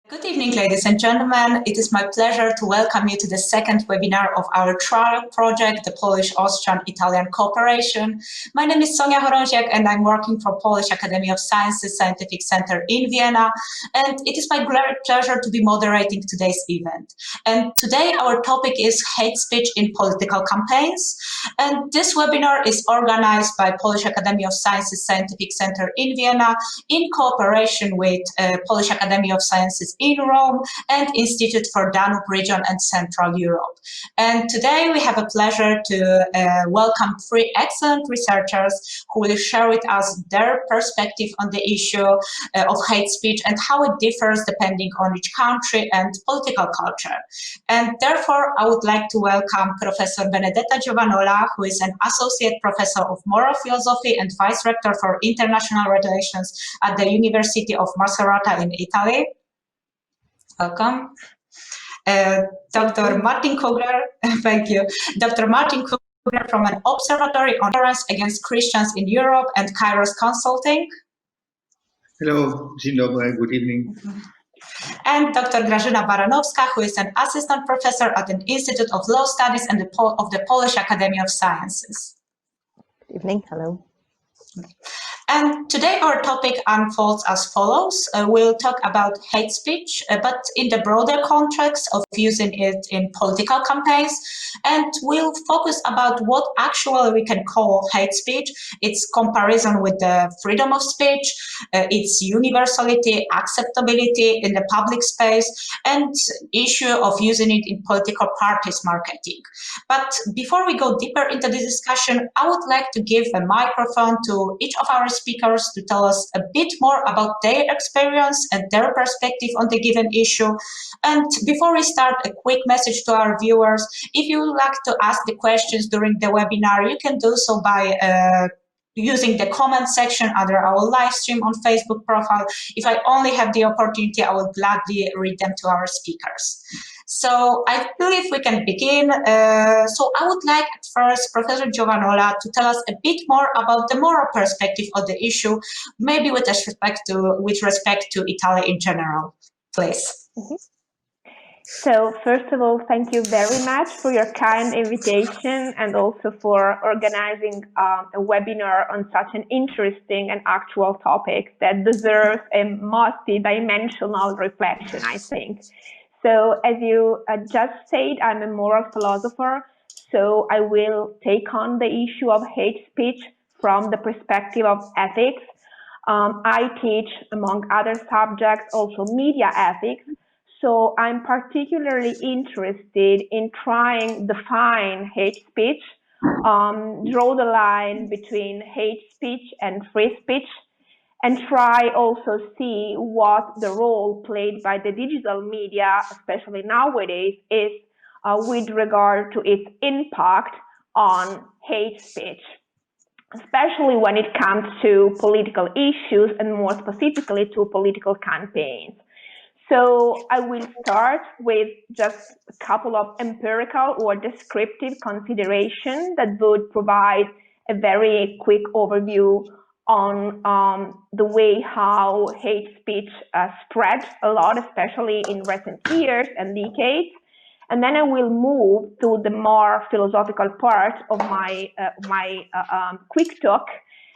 Good evening, ladies and gentlemen. It is my pleasure to welcome you to the second webinar of our trial project, the Polish-Austrian-Italian cooperation. My name is Sonia Horonziak and I'm working for Polish Academy of Sciences Scientific Center in Vienna. And it is my great pleasure to be moderating today's event. And today our topic is hate speech in political campaigns. And this webinar is organized by Polish Academy of Sciences Scientific Center in Vienna in cooperation with Polish Academy of Sciences in Rome and Institut for Danube region and Central Europe. And today we have a pleasure to welcome three excellent researchers who will share with us their perspective on the issue of hate speech and how it differs depending on each country and political culture. And therefore, I would like to welcome Professor Benedetta Giovanola, who is an Associate Professor of Moral Philosophy and Vice Rector for International Relations at the University of Macerata in Italy. Welcome. Dr. Martin Kugler, thank you. Dr. Martin Kugler from an Observatory on Intolerance against Christians in Europe and Kairos Consulting. Hello, dzień dobry, good evening. And Dr. Grażyna Baranowska, who is an Assistant Professor at the Institute of Law Studies and of the Polish Academy of Sciences. Good evening, hello. And today our topic unfolds as follows. We'll talk about hate speech, but in the broader context of using it in political campaigns. And we'll focus about what actually we can call hate speech, its comparison with the freedom of speech, its universality, acceptability in the public space, and issue of using it in political parties marketing. But before we go deeper into the discussion, I would like to give a microphone to each of our speakers to tell us a bit more about their experience and their perspective on the given issue. And before we start, a quick message to our viewers. If you would like to ask the questions during the webinar, you can do so by using the comment section under our live stream on Facebook profile. If I only have the opportunity, I will gladly read them to our speakers. So I believe we can begin. So I would like at first Professor Giovanola to tell us a bit more about the moral perspective of the issue, maybe with respect to Italy in general, please. Mm-hmm. So first of all, thank you very much for your kind invitation and also for organizing a webinar on such an interesting and actual topic that deserves a multi-dimensional reflection, I think. So as you just said, I'm a moral philosopher, so I will take on the issue of hate speech from the perspective of ethics. I teach, among other subjects, also media ethics. So I'm particularly interested in trying to define hate speech, draw the line between hate speech and free speech, and try also see what the role played by the digital media, especially nowadays, is with regard to its impact on hate speech, especially when it comes to political issues and more specifically to political campaigns. So I will start with just a couple of empirical or descriptive considerations that would provide a very quick overview on the way how hate speech spread a lot, especially in recent years and decades. And then I will move to the more philosophical part of my quick talk,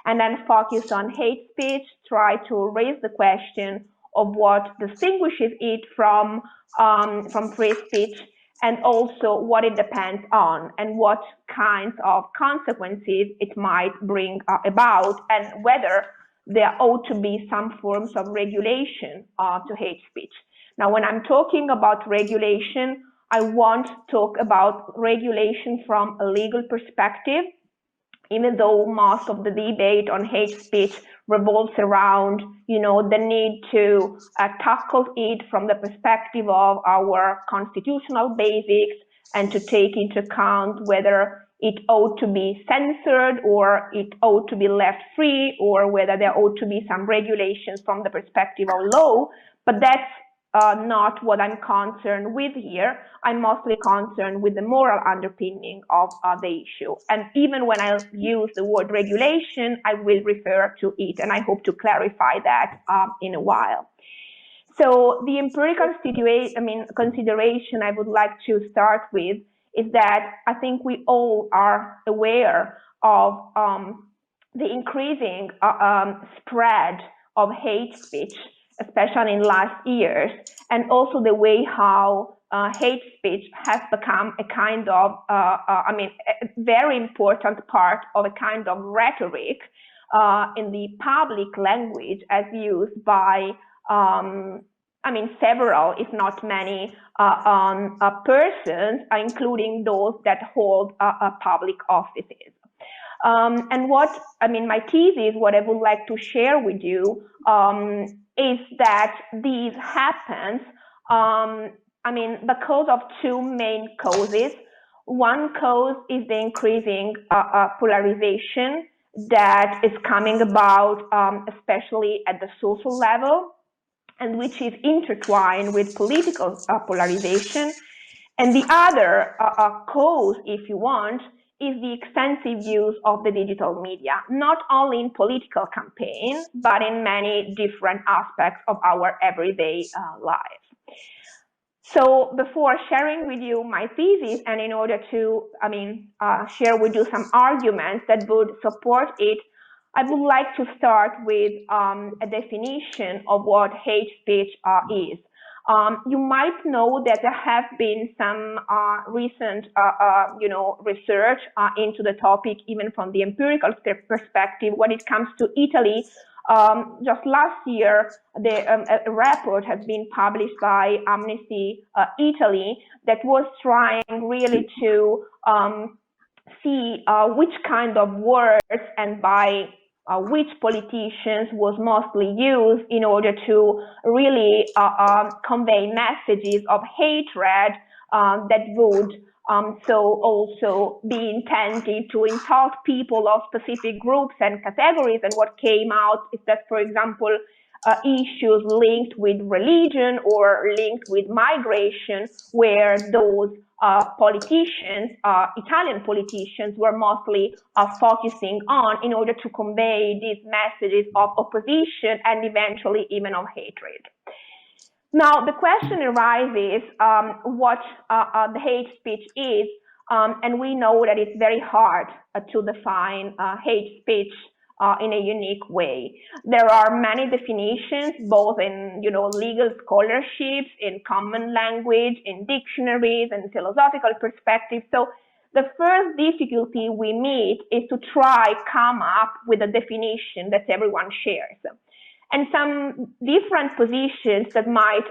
and then focus on hate speech, try to raise the question of what distinguishes it from free speech, and also what it depends on and what kinds of consequences it might bring about, and whether there ought to be some forms of regulation to hate speech. Now, when I'm talking about regulation, I want to talk about regulation from a legal perspective, even though most of the debate on hate speech revolves around, the need to tackle it from the perspective of our constitutional basics and to take into account whether it ought to be censored or it ought to be left free, or whether there ought to be some regulations from the perspective of law. But that's not what I'm concerned with here. I'm mostly concerned with the moral underpinning of the issue. And even when I use the word regulation, I will refer to it, and I hope to clarify that in a while. So the empirical consideration I would like to start with is that I think we all are aware of the increasing spread of hate speech, especially in last years, and also the way how hate speech has become a kind of, a very important part of a kind of rhetoric in the public language as used by several, if not many, persons, including those that hold public offices. And my thesis, what I would like to share with you, is that these happens, because of two main causes. One cause is the increasing polarization that is coming about, especially at the social level, and which is intertwined with political polarization. And the other cause, if you want, is the extensive use of the digital media, not only in political campaigns, but in many different aspects of our everyday lives. So before sharing with you my thesis, and in order to share with you some arguments that would support it, I would like to start with a definition of what hate speech is. You might know that there have been some recent, research into the topic, even from the empirical perspective. When it comes to Italy, just last year, a report has been published by Amnesty Italy that was trying really to see which kind of words and by which politicians was mostly used in order to really convey messages of hatred that would so also be intended to insult people of specific groups and categories. And what came out is that, for example, issues linked with religion or linked with migration, where those politicians, Italian politicians, were mostly focusing on in order to convey these messages of opposition and eventually even of hatred. Now, the question arises what the hate speech is, and we know that it's very hard to define hate speech in a unique way. There are many definitions, both in legal scholarships, in common language, in dictionaries, and philosophical perspectives. So the first difficulty we meet is to try come up with a definition that everyone shares. And some different positions that might,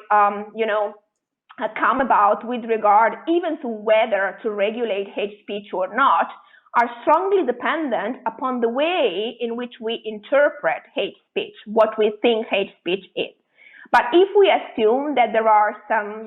come about with regard even to whether to regulate hate speech or not are strongly dependent upon the way in which we interpret hate speech, what we think hate speech is. But if we assume that there are some,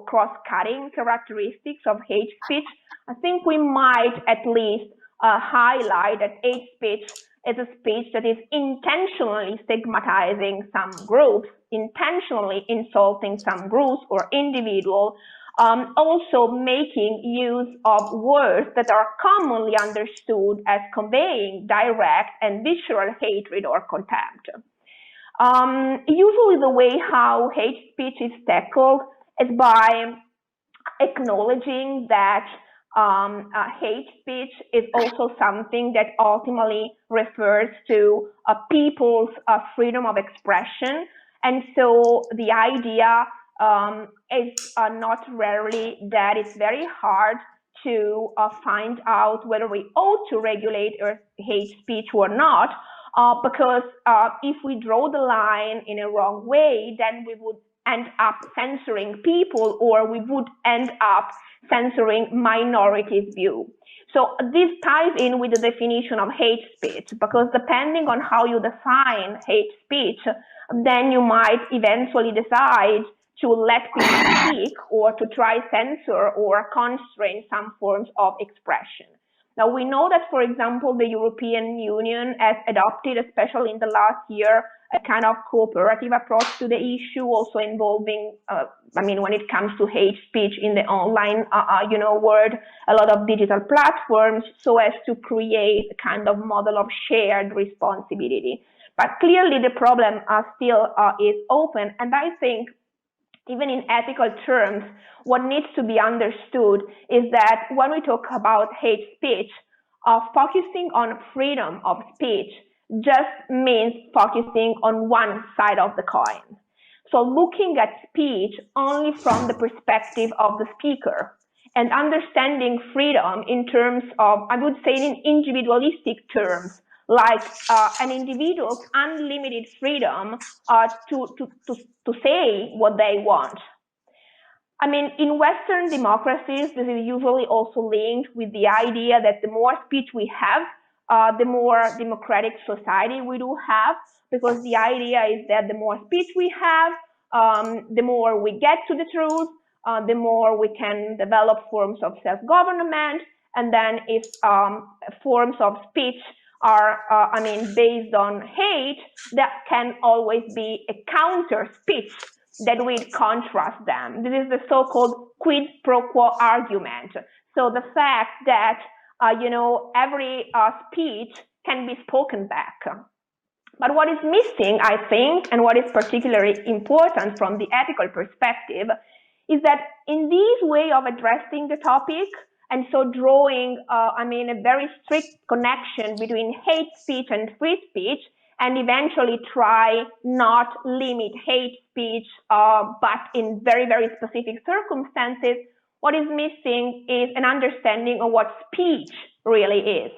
cross-cutting characteristics of hate speech, I think we might at least highlight that hate speech is a speech that is intentionally stigmatizing some groups, intentionally insulting some groups or individuals, also making use of words that are commonly understood as conveying direct and visceral hatred or contempt. Usually the way how hate speech is tackled is by acknowledging that hate speech is also something that ultimately refers to people's freedom of expression. And so the idea is not rarely that it's very hard to find out whether we ought to regulate hate speech or not, because if we draw the line in a wrong way, then we would end up censoring people, or we would end up censoring minorities' view. So this ties in with the definition of hate speech, because depending on how you define hate speech, then you might eventually decide to let people speak or to try censor or constrain some forms of expression. Now, we know that, for example, the European Union has adopted, especially in the last year, a kind of cooperative approach to the issue, also involving, when it comes to hate speech in the online, world, a lot of digital platforms, so as to create a kind of model of shared responsibility. But clearly the problem still is open, and I think even in ethical terms, what needs to be understood is that when we talk about hate speech, focusing on freedom of speech just means focusing on one side of the coin. So looking at speech only from the perspective of the speaker and understanding freedom in terms of, I would say in individualistic terms, like an individual's unlimited freedom to say what they want. I mean, in Western democracies, this is usually also linked with the idea that the more speech we have, the more democratic society we do have, because the idea is that the more speech we have, the more we get to the truth, the more we can develop forms of self-government, and then if forms of speech are, based on hate, that can always be a counter speech that will contrast them. This is the so-called quid pro quo argument. So the fact that, every speech can be spoken back. But what is missing, I think, and what is particularly important from the ethical perspective, is that in this way of addressing the topic, and so drawing, a very strict connection between hate speech and free speech, and eventually try not limit hate speech, but in very, very specific circumstances, what is missing is an understanding of what speech really is.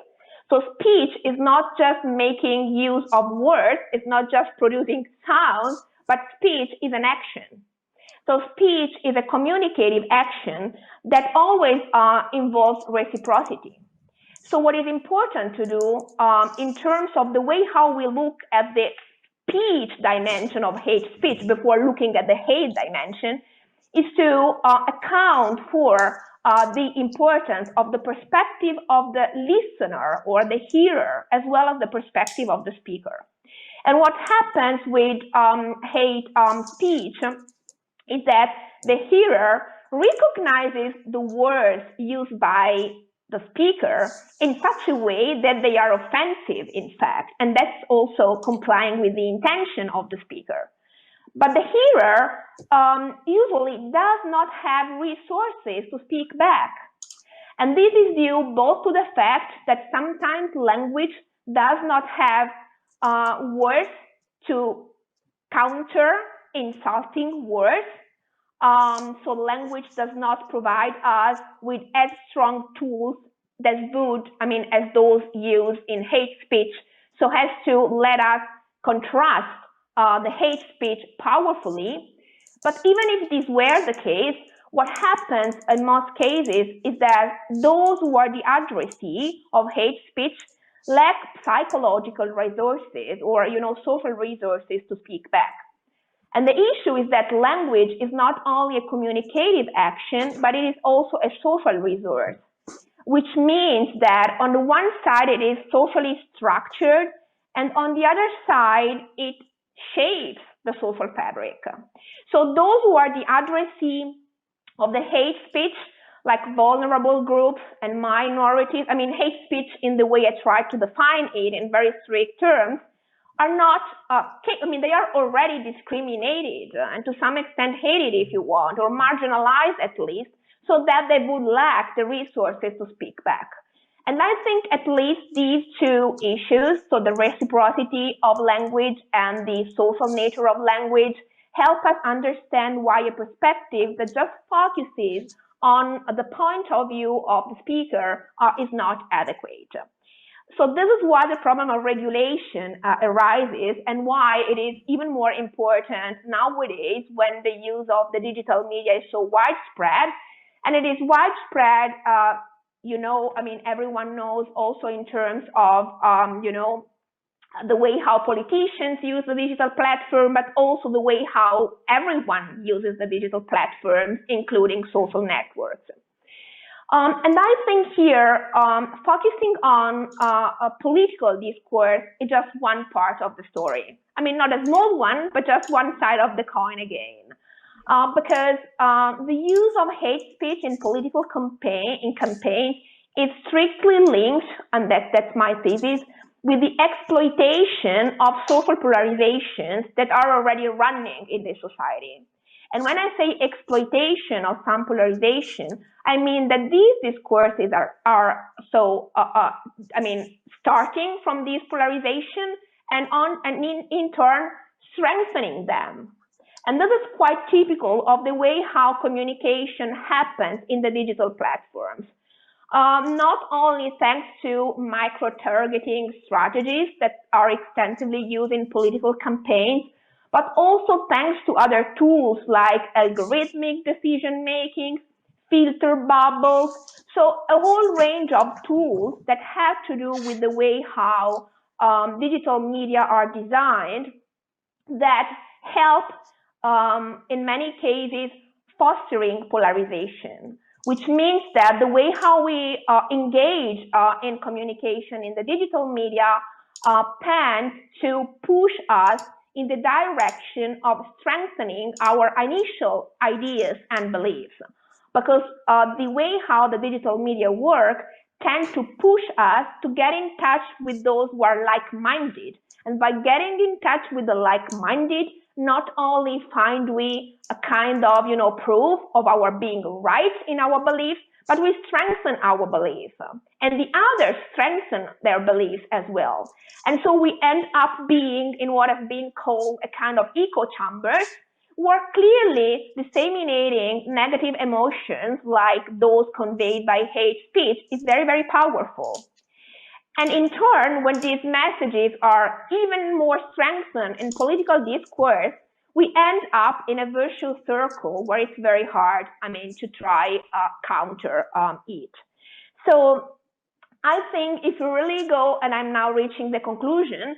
So speech is not just making use of words, it's not just producing sound, but speech is an action. So speech is a communicative action that always involves reciprocity. So what is important to do in terms of the way how we look at the speech dimension of hate speech before looking at the hate dimension is to account for the importance of the perspective of the listener or the hearer, as well as the perspective of the speaker. And what happens with hate speech is that the hearer recognizes the words used by the speaker in such a way that they are offensive, in fact, and that's also complying with the intention of the speaker. But the hearer usually does not have resources to speak back. And this is due both to the fact that sometimes language does not have words to counter insulting words. So language does not provide us with as strong tools that would, as those used in hate speech, so as to let us contrast the hate speech powerfully. But even if this were the case, what happens in most cases is that those who are the addressee of hate speech lack psychological resources or, social resources to speak back. And the issue is that language is not only a communicative action, but it is also a social resource, which means that on the one side, it is socially structured, and on the other side, it shapes the social fabric. So those who are the addressee of the hate speech, like vulnerable groups and minorities, hate speech in the way I tried to define it in very strict terms, are not, they are already discriminated and to some extent hated, if you want, or marginalized at least, so that they would lack the resources to speak back. And I think at least these two issues, so the reciprocity of language and the social nature of language, help us understand why a perspective that just focuses on the point of view of the speaker is not adequate. So this is why the problem of regulation arises, and why it is even more important nowadays when the use of the digital media is so widespread. And it is widespread, everyone knows also in terms of, the way how politicians use the digital platform, but also the way how everyone uses the digital platforms, including social networks. And I think here, focusing on a political discourse is just one part of the story. Not a small one, but just one side of the coin again. Because the use of hate speech in political campaigns is strictly linked, and that's my thesis, with the exploitation of social polarizations that are already running in the society. And when I say exploitation of some polarization, I mean that these discourses are starting from this polarization and in turn strengthening them. And this is quite typical of the way how communication happens in the digital platforms. Not only thanks to micro-targeting strategies that are extensively used in political campaigns, but also thanks to other tools like algorithmic decision-making, filter bubbles, so a whole range of tools that have to do with the way how digital media are designed that help, in many cases, fostering polarization, which means that the way how we engage in communication in the digital media tends to push us in the direction of strengthening our initial ideas and beliefs. Because the way how the digital media work tend to push us to get in touch with those who are like-minded. And by getting in touch with the like-minded, not only find we a kind of, proof of our being right in our beliefs, but we strengthen our beliefs. And the others strengthen their beliefs as well. And so we end up being in what has been called a kind of echo chambers, where clearly disseminating negative emotions like those conveyed by hate speech is very, very powerful. And in turn, when these messages are even more strengthened in political discourse, we end up in a virtuous circle where it's very hard, to try counter it. So I think if you really go, and I'm now reaching the conclusion,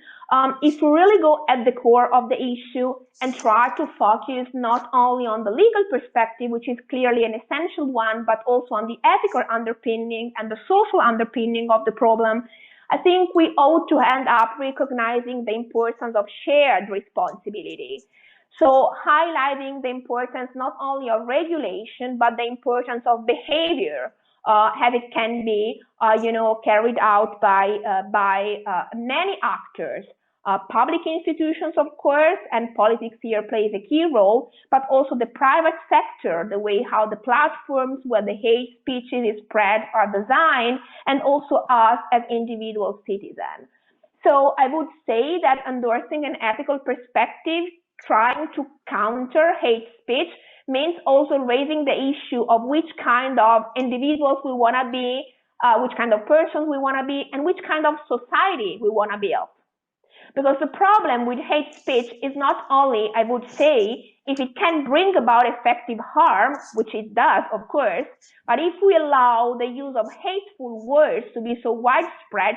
if you really go at the core of the issue and try to focus not only on the legal perspective, which is clearly an essential one, but also on the ethical underpinning and the social underpinning of the problem, I think we ought to end up recognizing the importance of shared responsibility. So highlighting the importance not only of regulation, but the importance of behavior, as it can be, carried out by many actors, public institutions, of course, and politics here plays a key role, but also the private sector, the way how the platforms where the hate speeches is spread are designed, and also us as individual citizens. So I would say that endorsing an ethical perspective, trying to counter hate speech, means also raising the issue of which kind of individuals we want to be, which kind of persons we want to be, and which kind of society we want to build. Because the problem with hate speech is not only, I would say, if it can bring about effective harm, which it does, of course, but if we allow the use of hateful words to be so widespread,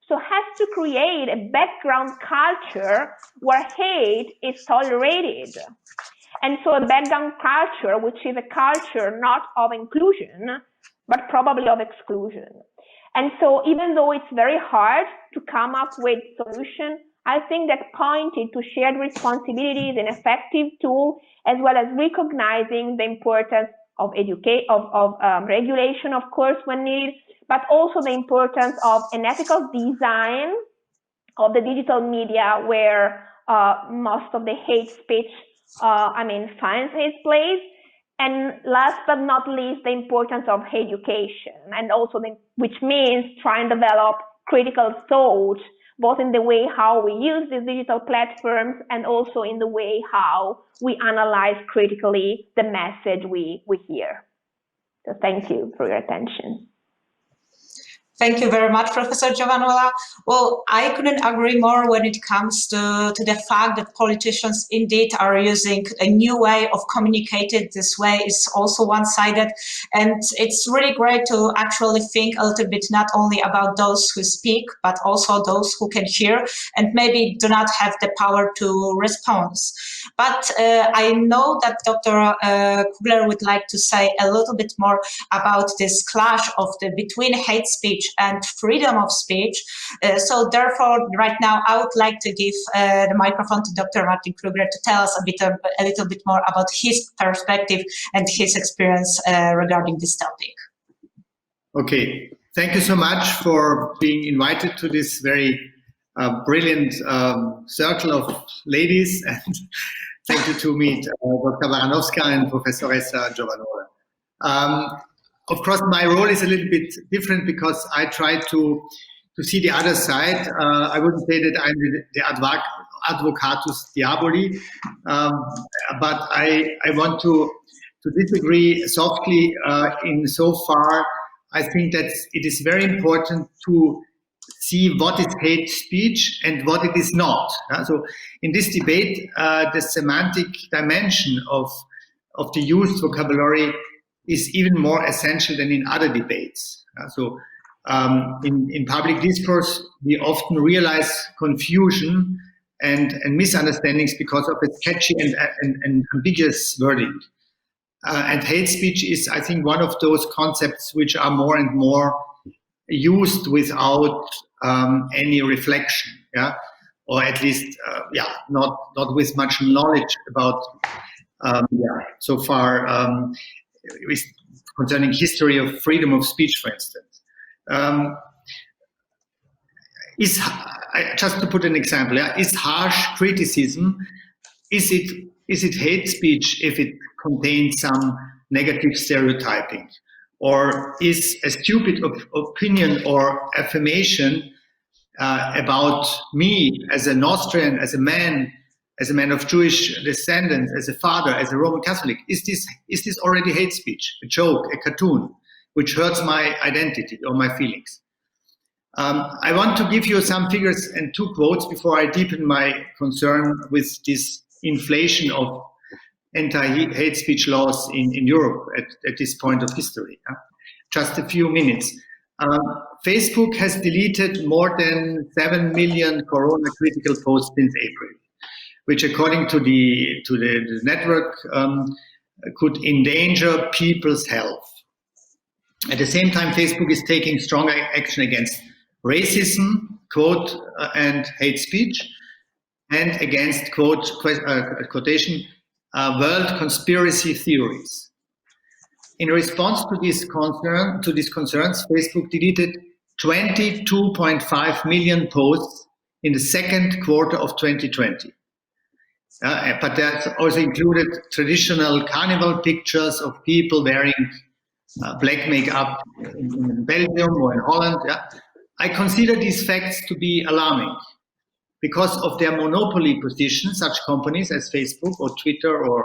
so has to create a background culture where hate is tolerated. And so a background culture, which is a culture not of inclusion, but probably of exclusion. And so even though it's very hard to come up with solutions, I think that pointing to shared responsibility is an effective tool, as well as recognizing the importance of regulation, of course, when needed, but also the importance of an ethical design of the digital media where most of the hate speech finds its place. And last but not least, the importance of education, and also which means trying to develop critical thought, both in the way how we use these digital platforms and also in the way how we analyze critically the message we hear. So thank you for your attention. Thank you very much, Professor Giovanola. Well, I couldn't agree more when it comes to the fact that politicians indeed are using a new way of communicating. This way is also one-sided. And it's really great to actually think a little bit not only about those who speak, but also those who can hear and maybe do not have the power to respond. But I know that Dr. Kugler would like to say a little bit more about this clash of between hate speech and freedom of speech. So therefore, right now, I would like to give the microphone to Dr. Martin Kugler to tell us a little bit more about his perspective and his experience regarding this topic. Okay, thank you so much for being invited to this very brilliant circle of ladies. And thank you to meet Dr. Baranowska and Professoressa Giovanola. Of course, my role is a little bit different because I try to see the other side. I wouldn't say that I'm the advocatus diaboli, but I want to disagree softly in so far. I think that it is very important to see what is hate speech and what it is not. So in this debate, the semantic dimension of the used vocabulary is even more essential than in other debates. So in public discourse, we often realize confusion and misunderstandings because of its catchy and ambiguous wording. And hate speech is, I think, one of those concepts which are more and more used without any reflection, or at least, not with much knowledge about, so far, concerning history of freedom of speech, for instance. Just to put an example, is harsh criticism, is it hate speech if it contains some negative stereotyping? Or is a stupid opinion or affirmation about me as an Austrian, as a man of Jewish descendants, as a father, as a Roman Catholic, is this already hate speech, a joke, a cartoon, which hurts my identity or my feelings? I want to give you some figures and 2 quotes before I deepen my concern with this inflation of anti-hate speech laws in Europe at this point of history. Just a few minutes. Facebook has deleted more than 7 million Corona critical posts since April, which according to the network could endanger people's health. At the same time, Facebook is taking stronger action against racism, quote, and hate speech, and against, quote, quotation, world conspiracy theories. In response to these concerns, Facebook deleted 22.5 million posts in the second quarter of 2020. But that also included traditional carnival pictures of people wearing black makeup in Belgium or in Holland. I consider these facts to be alarming. Because of their monopoly position, such companies as Facebook or Twitter or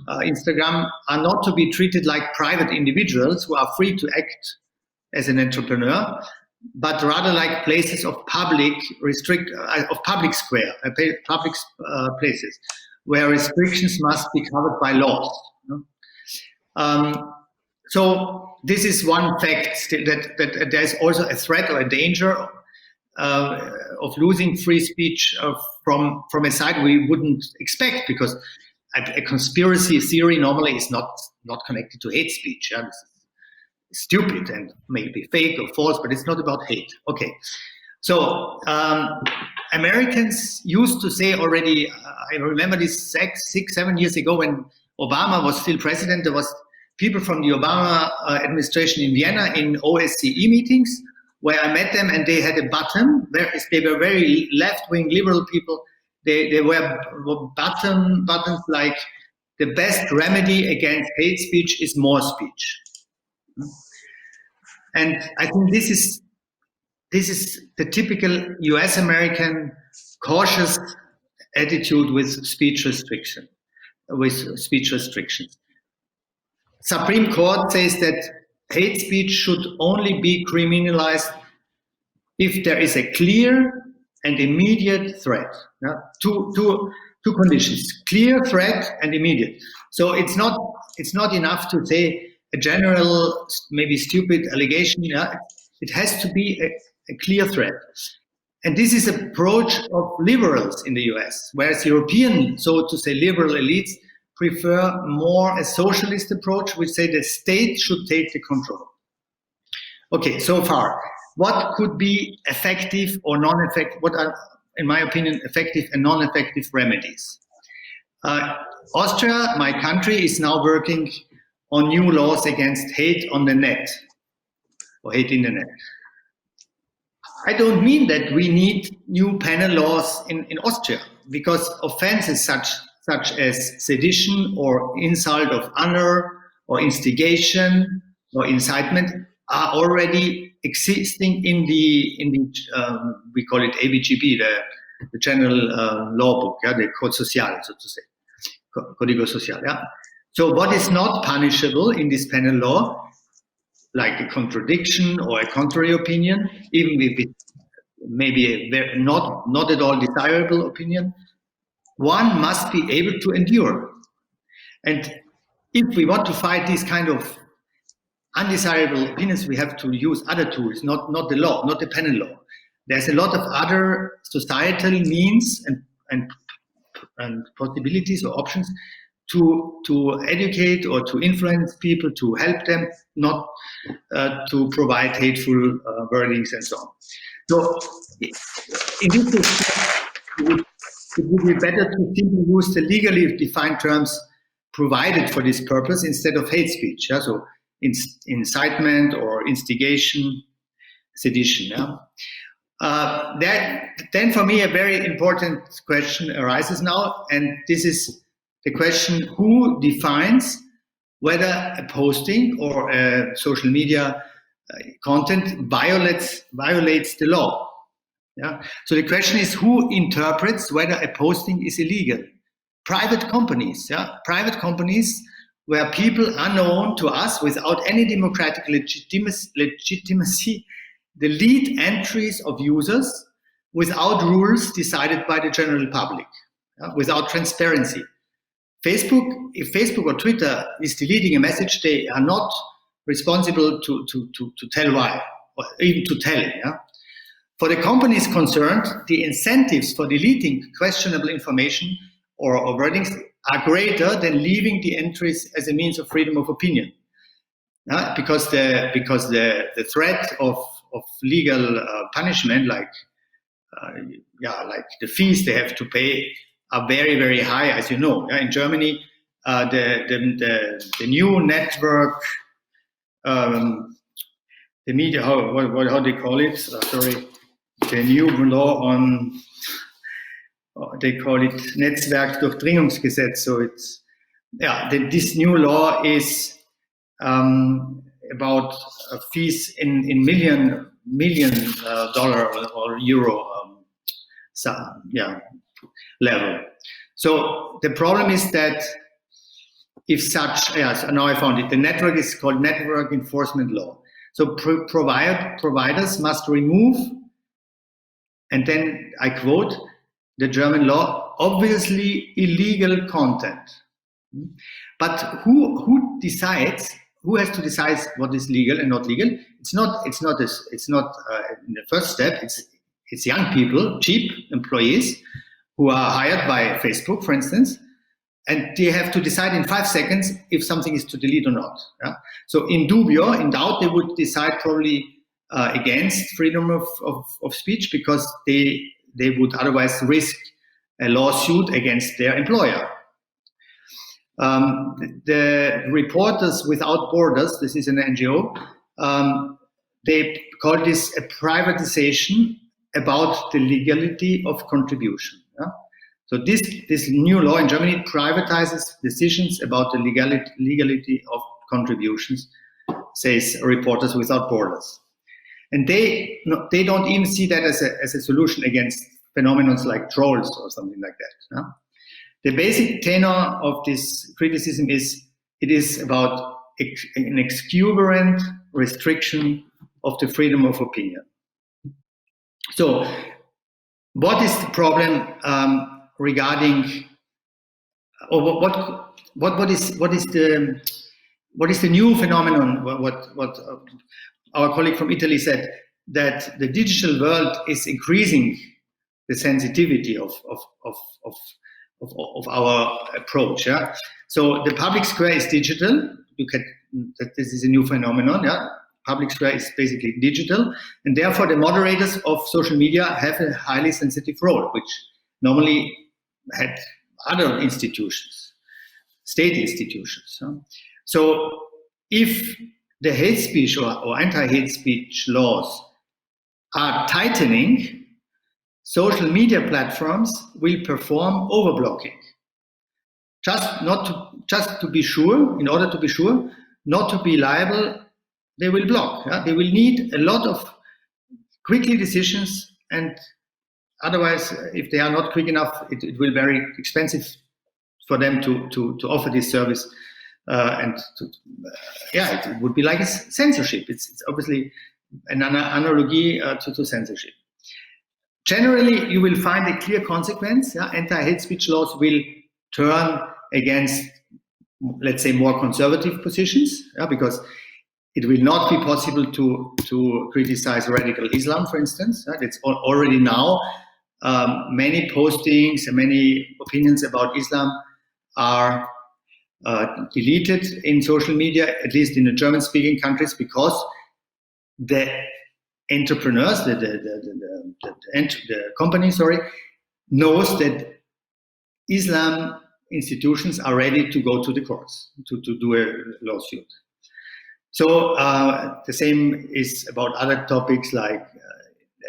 Instagram are not to be treated like private individuals who are free to act as an entrepreneur, but rather like places of public square, public places, where restrictions must be covered by laws. So this is one fact, that there's also a threat or a danger of losing free speech from a side we wouldn't expect, because a conspiracy theory normally is not connected to hate speech. It's stupid and maybe fake or false, but it's not about hate. Okay, so Americans used to say already, I remember this 6-7 years ago when Obama was still president, there was people from the Obama administration in Vienna in OSCE meetings, where I met them, and they had a button. They were very left-wing liberal people. They wear buttons like, the best remedy against hate speech is more speech. And I think this is the typical US American cautious attitude with speech restrictions. Supreme Court says that hate speech should only be criminalized if there is a clear and immediate threat. Two conditions: clear threat and immediate. So it's not enough to say a general, maybe stupid allegation. It has to be a clear threat. And this is an approach of liberals in the US, whereas European, so to say, liberal elites prefer more a socialist approach, which say the state should take the control. Okay, so far, what could be effective or non-effective? What are, in my opinion, effective and non-effective remedies? Austria, my country, is now working on new laws against hate on the net, or hate in the net. I don't mean that we need new penal laws in Austria, because offenses such such as sedition or insult of honor or instigation or incitement are already existing in the we call it ABGB, the general law book, the Code Social, so to say, Código Social. Yeah. So what is not punishable in this penal law, like a contradiction or a contrary opinion, even if it may be a not at all desirable opinion, one must be able to endure. And if we want to fight these kind of undesirable opinions, we have to use other tools, not the law, not the penal law. There's a lot of other societal means and possibilities or options to educate or to influence people, to help them not to provide hateful wordings and so on. So in this respect, it would be better to simply use the legally defined terms provided for this purpose instead of hate speech. Yeah? So incitement or instigation, sedition. Yeah? Then for me a very important question arises now, and this is the question: who defines whether a posting or a social media content violates the law? Yeah? So the question is, who interprets whether a posting is illegal? Private companies, yeah? Private companies where people are known to us without any democratic legitimacy, delete entries of users without rules decided by the general public, without transparency. If Facebook or Twitter is deleting a message, they are not responsible to tell why, or even to tell. Yeah? For the companies concerned, the incentives for deleting questionable information or wordings are greater than leaving the entries as a means of freedom of opinion. Because the threat of legal punishment, like the fees they have to pay, are very, very high, as you know. In Germany, the new network, the media, how they call it? The new law on, they call it Netzwerkdurchdringungsgesetz. So it's this new law is about fees in million dollar or euro level. So the problem is that if such, now I found it, the network is called Network Enforcement Law. So providers must remove, and then I quote the German law, obviously illegal content. But who decides? Who has to decide what is legal and not legal? It's not in the first step. It's young people, cheap employees who are hired by Facebook, for instance, and they have to decide in 5 seconds if something is to delete or not. Yeah? So in dubio, in doubt, they would decide probably against freedom of speech, because they would otherwise risk a lawsuit against their employer. The Reporters Without Borders, this is an NGO, they call this a privatization about the legality of contribution. Yeah? So this new law in Germany privatizes decisions about the legality of contributions, says Reporters Without Borders. And they don't even see that as a solution against phenomena like trolls or something like that. Yeah? The basic tenor of this criticism is it is about an exuberant restriction of the freedom of opinion. So, what is the problem regarding, or what is the new phenomenon? What our colleague from Italy said, that the digital world is increasing the sensitivity of our approach. Yeah? So the public square is digital. This is a new phenomenon. Yeah? Public square is basically digital, and therefore the moderators of social media have a highly sensitive role, which normally had other institutions, state institutions. Huh? So if the hate speech or anti-hate speech laws are tightening, social media platforms will perform overblocking. just to be sure, in order to be sure, not to be liable, they will block. Yeah? They will need a lot of quickly decisions, and otherwise, if they are not quick enough, it will be very expensive for them to offer this service. It would be like censorship. It's obviously an analogy to censorship. Generally, you will find a clear consequence. Yeah? Anti-hate speech laws will turn against, let's say, more conservative positions, because it will not be possible to criticize radical Islam, for instance. It's already now many postings and many opinions about Islam are deleted in social media, at least in the German-speaking countries, because the entrepreneurs, the company, knows that Islam institutions are ready to go to the courts to do a lawsuit. So the same is about other topics like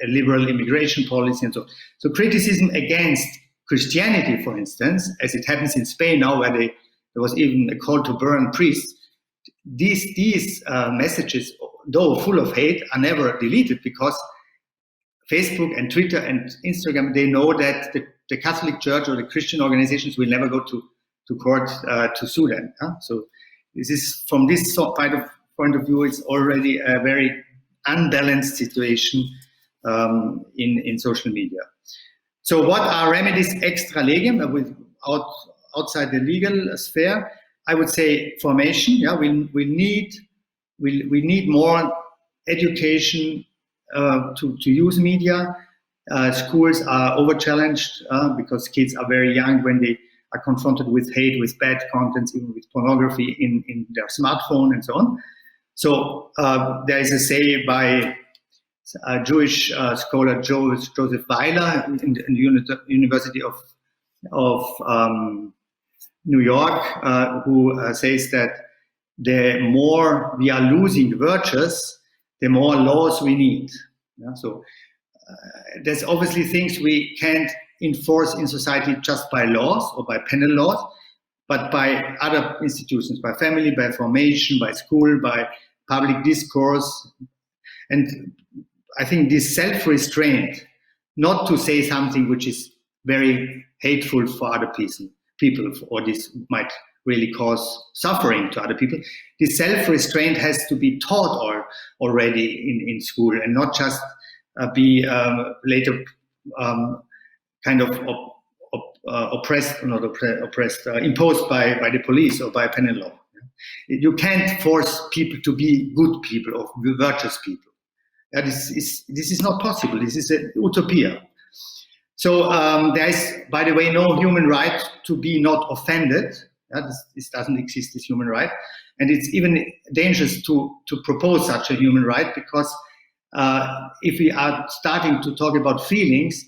a liberal immigration policy and so on. So criticism against Christianity, for instance, as it happens in Spain now, where there was even a call to burn priests, these messages, though full of hate, are never deleted, because Facebook and Twitter and Instagram, they know that the Catholic Church or the Christian organizations will never go to court to sue them. So this is, from this point of view, it's already a very unbalanced situation in social media. So what are remedies extra legem, outside the legal sphere? I would say formation. Yeah, we need more education to use media. Schools are over-challenged because kids are very young when they are confronted with hate, with bad contents, even with pornography in their smartphone and so on. So there is a say by Jewish scholar Joseph Weiler in the University of New York, who says that the more we are losing virtues, the more laws we need. Yeah? So there's obviously things we can't enforce in society just by laws or by penal laws, but by other institutions, by family, by formation, by school, by public discourse. And I think this self-restraint, not to say something which is very hateful for other people, or this might really cause suffering to other people, this self-restraint has to be taught already in school, and not just be later kind of imposed by the police or by penal law. You can't force people to be good people or virtuous people. This is not possible. This is an utopia. So there is, by the way, no human right to be not offended. This doesn't exist, this human right. And it's even dangerous to propose such a human right, because if we are starting to talk about feelings,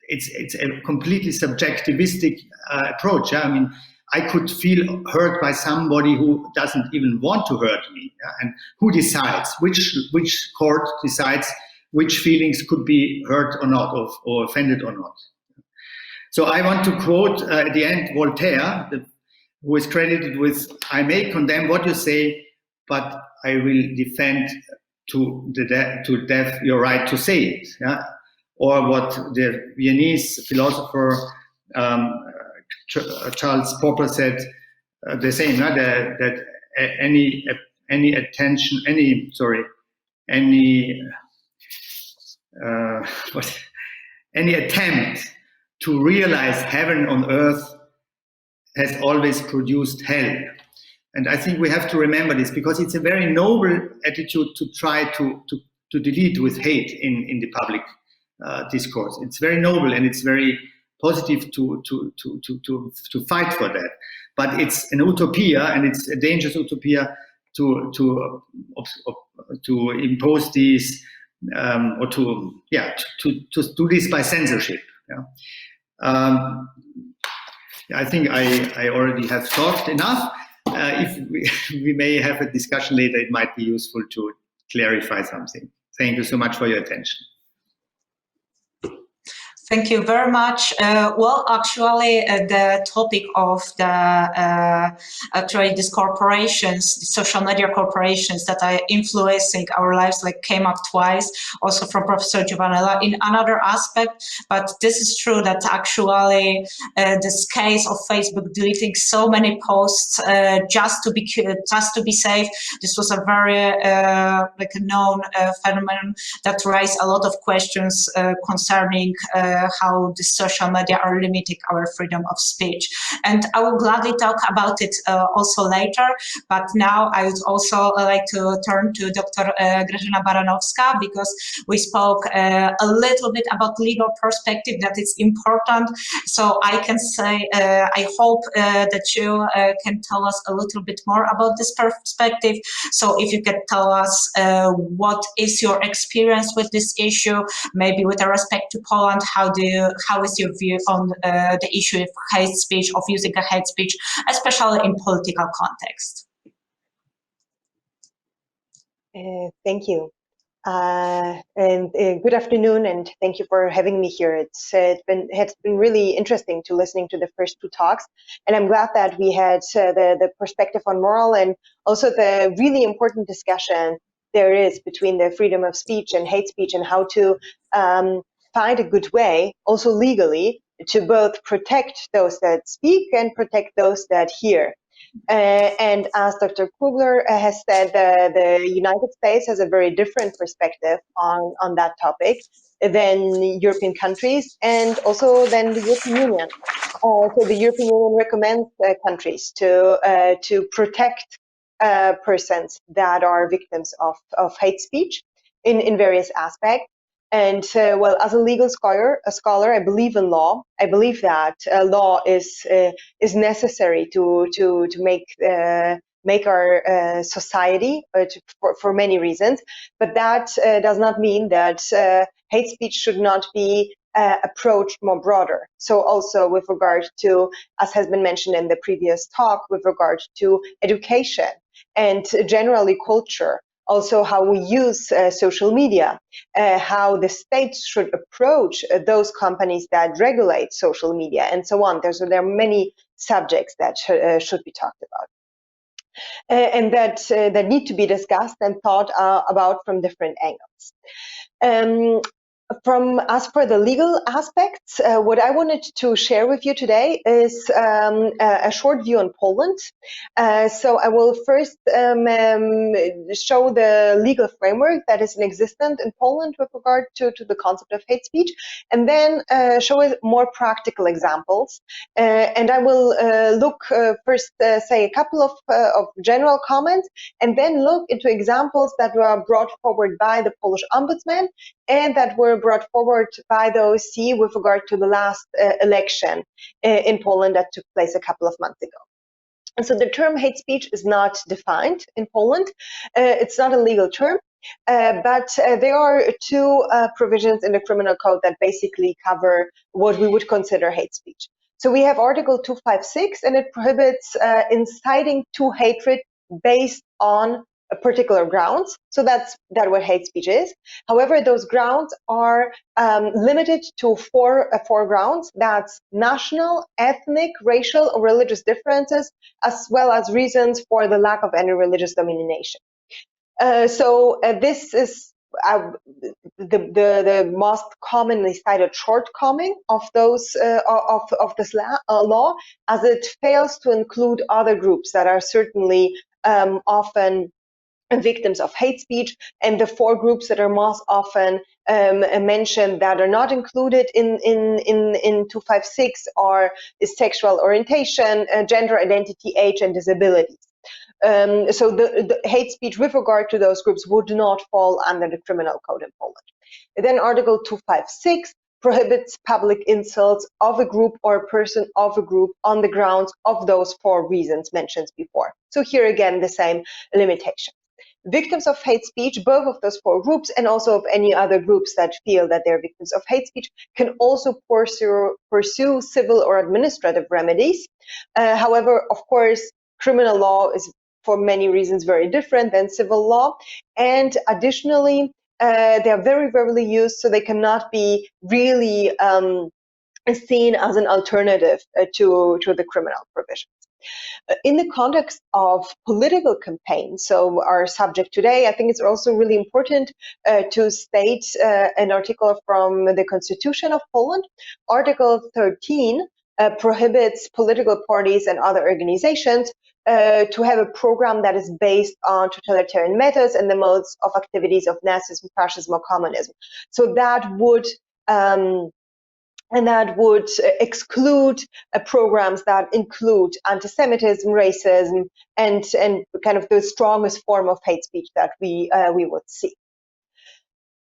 it's a completely subjectivistic approach. I mean, I could feel hurt by somebody who doesn't even want to hurt me. And who decides? Which court decides which feelings could be hurt or not, or offended or not? So I want to quote at the end Voltaire, who is credited with, "I may condemn what you say, but I will defend to death your right to say it." Yeah? Or what the Viennese philosopher Charles Popper said, the same, that any attempt to realize heaven on earth has always produced hell. And I think we have to remember this, because it's a very noble attitude to try to delete with hate in the public discourse. It's very noble, and it's very positive to fight for that. But it's an utopia, and it's a dangerous utopia to impose these or to do this by censorship. Yeah. I think I already have talked enough. If we may have a discussion later, it might be useful to clarify something. Thank you so much for your attention. Thank you very much. Well, actually, the topic of these corporations, the social media corporations that are influencing our lives, like came up twice, also from Professor Giovanola in another aspect. But this is true that actually this case of Facebook deleting so many posts just to be safe. This was a very like a known phenomenon that raised a lot of questions concerning how the social media are limiting our freedom of speech. And I will gladly talk about it also later, but now I would also like to turn to Dr. Grażyna Baranowska, because we spoke a little bit about legal perspective, that it's important. So I can say, I hope that you can tell us a little bit more about this perspective. So if you could tell us what is your experience with this issue, maybe with respect to Poland, how is your view on the issue of hate speech, of using a hate speech, especially in political context? Thank you. And good afternoon, and thank you for having me here. It's been really interesting to listening to the first two talks, and I'm glad that we had the perspective on moral and also the really important discussion there is between the freedom of speech and hate speech, and how to find a good way, also legally, to both protect those that speak and protect those that hear. And as Dr. Kugler has said, the United States has a very different perspective on that topic than European countries, and also than the European Union. So the European Union recommends countries to protect persons that are victims of hate speech in various aspects. And well, as a legal scholar, I believe in law. I believe that law is necessary to make our society for many reasons. But that does not mean that hate speech should not be approached more broader. So also with regard to, as has been mentioned in the previous talk, with regard to education and generally culture. Also how we use social media, how the states should approach those companies that regulate social media, and so on. There are many subjects that should be talked about. And that need to be discussed and thought about from different angles. As for the legal aspects, what I wanted to share with you today is a short view on Poland. So I will first show the legal framework that is in existence in Poland with regard to the concept of hate speech, and then show more practical examples. And I will look first, say a couple of general comments, and then look into examples that were brought forward by the Polish Ombudsman and that were brought forward by the OSCE with regard to the last election in Poland that took place a couple of months ago. And so the term hate speech is not defined in Poland. It's not a legal term, but there are two provisions in the criminal code that basically cover what we would consider hate speech. So we have Article 256, and it prohibits inciting to hatred based on particular grounds. So that's what hate speech is. However, those grounds are limited to four grounds. That's national, ethnic, racial, or religious differences, as well as reasons for the lack of any religious domination. So this is the most commonly cited shortcoming of those of this law, as it fails to include other groups that are certainly often victims of hate speech, and the four groups that are most often mentioned that are not included in 256 are sexual orientation, gender identity, age, and disabilities. So the hate speech with regard to those groups would not fall under the criminal code in Poland. Then Article 256 prohibits public insults of a group or a person of a group on the grounds of those four reasons mentioned before. So here again, the same limitation. Victims of hate speech, both of those four groups and also of any other groups that feel that they're victims of hate speech, can also pursue civil or administrative remedies. However, of course, criminal law is for many reasons very different than civil law. And additionally, They are very rarely used, so they cannot be really seen as an alternative to the criminal provisions. In the context of political campaigns, so our subject today, I think it's also really important to state an article from the Constitution of Poland. Article 13 prohibits political parties and other organizations to have a program that is based on totalitarian methods and the modes of activities of Nazism, fascism, or communism. So that would exclude programs that include anti-Semitism, racism, and kind of the strongest form of hate speech that we would see.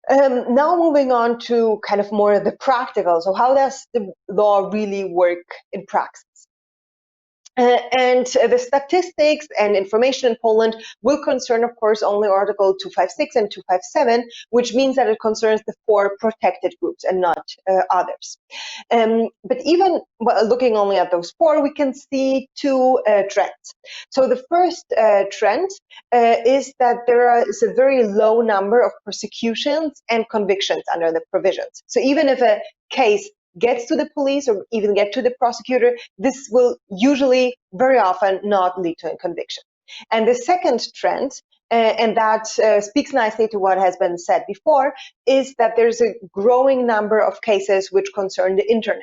Now moving on to kind of more the practical. So how does the law really work in practice? And the statistics and information in Poland will concern, of course, only Article 256 and 257, which means that it concerns the 4 protected groups and not others. But even looking only at those 4, we can see 2 trends. So the first trend is that there is a very low number of prosecutions and convictions under the provisions. So even if a case gets to the police or even get to the prosecutor, this will usually very often not lead to a conviction. And the second trend, and that speaks nicely to what has been said before, is that there's a growing number of cases which concern the internet.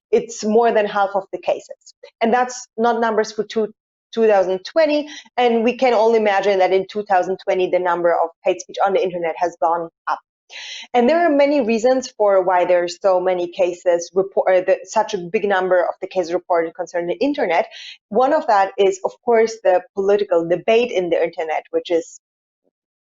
It's more than half of the cases. And that's not numbers for 2020, and we can only imagine that in 2020 the number of hate speech on the internet has gone up. And there are many reasons for why there's so many cases such a big number of the cases reported concerning the internet. One of that is, of course, the political debate in the internet, which is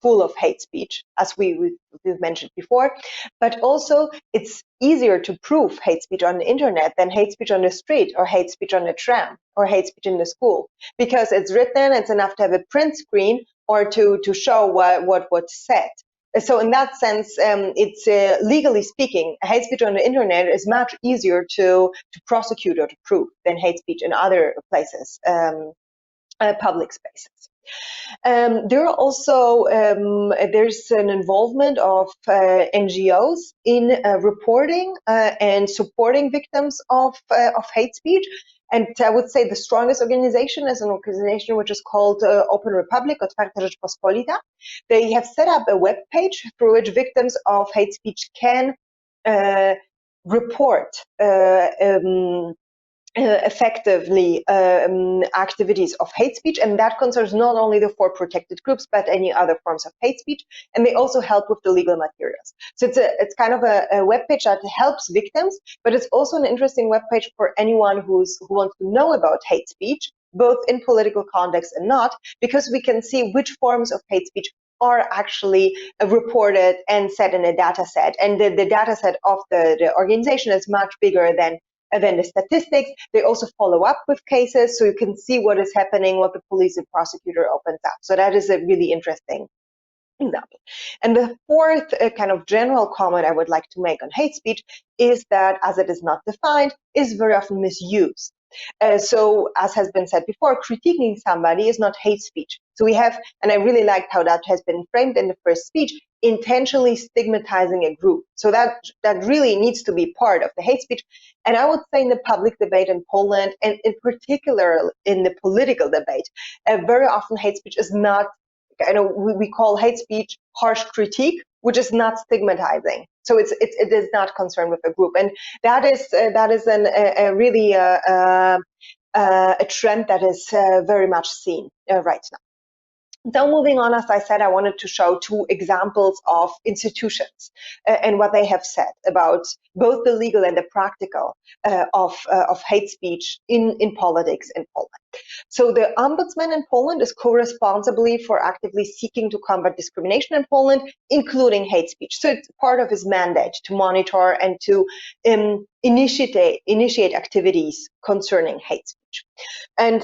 full of hate speech, as we've mentioned before. But also, it's easier to prove hate speech on the internet than hate speech on the street, or hate speech on the tram, or hate speech in the school, because it's written. It's enough to have a print screen or to show what's said. So in that sense, it's legally speaking, hate speech on the internet is much easier to prosecute or to prove than hate speech in other places, public spaces. There are also there's an involvement of NGOs in reporting and supporting victims of hate speech. And I would say the strongest organization is an organization which is called Open Republic, Otwarta Rzeczpospolita. They have set up a web page through which victims of hate speech can report effectively activities of hate speech, and that concerns not only the 4 protected groups but any other forms of hate speech, and they also help with the legal materials. So it's kind of a webpage that helps victims, but it's also an interesting webpage for anyone who wants to know about hate speech, both in political context and not, because we can see which forms of hate speech are actually reported and set in a data set, and the data set of the organization is much bigger than the statistics. They also follow up with cases, so you can see what is happening, what the police and prosecutor opens up. So that is a really interesting example. And the fourth kind of general comment I would like to make on hate speech is that, as it is not defined, is very often misused. So, as has been said before, critiquing somebody is not hate speech. So we have, and I really liked how that has been framed in the first speech, intentionally stigmatizing a group. So that really needs to be part of the hate speech. And I would say in the public debate in Poland, and in particular in the political debate, very often hate speech is not, we call hate speech harsh critique, which is not stigmatizing. So it is not concerned with a group, and that is really a trend that is very much seen right now. So moving on, as I said, I wanted to show 2 examples of institutions and what they have said about both the legal and the practical of hate speech in politics in Poland. So the Ombudsman in Poland is co-responsible for actively seeking to combat discrimination in Poland, including hate speech. So it's part of his mandate to monitor and to initiate activities concerning hate speech. And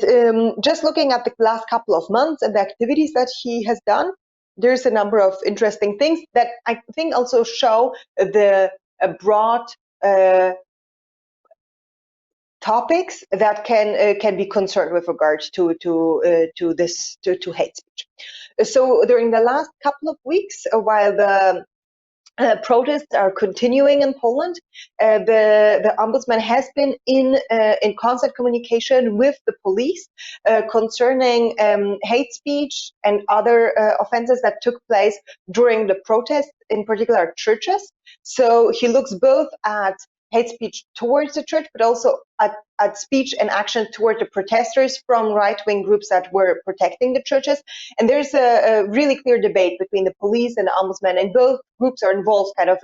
just looking at the last couple of months and the activities that he has done, there's a number of interesting things that I think also show the broad topics that can be concerned with regards to hate speech. So during the last couple of weeks, while the protests are continuing in Poland. The ombudsman has been in constant communication with the police concerning hate speech and other offenses that took place during the protests, in particular churches. So he looks both at hate speech towards the church, but also at speech and action toward the protesters from right-wing groups that were protecting the churches. And there's a really clear debate between the police and the ombudsman, and both groups are involved kind of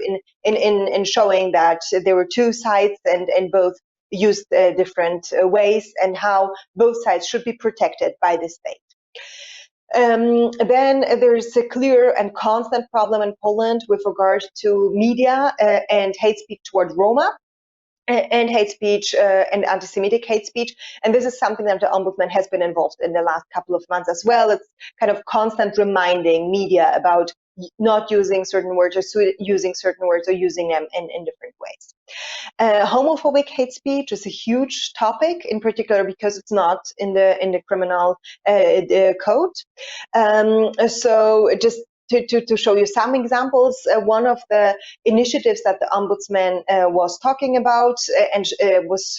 in showing that there were two sides and both used different ways, and how both sides should be protected by the state. Then there's a clear and constant problem in Poland with regard to media and hate speech toward Roma, and hate speech and anti-Semitic hate speech. And this is something that the Ombudsman has been involved in the last couple of months as well. It's kind of constant reminding media about not using certain words or using certain words or using them in different ways. Homophobic hate speech is a huge topic, in particular because it's not in the criminal code. So just to show you some examples, one of the initiatives that the Ombudsman was talking about and was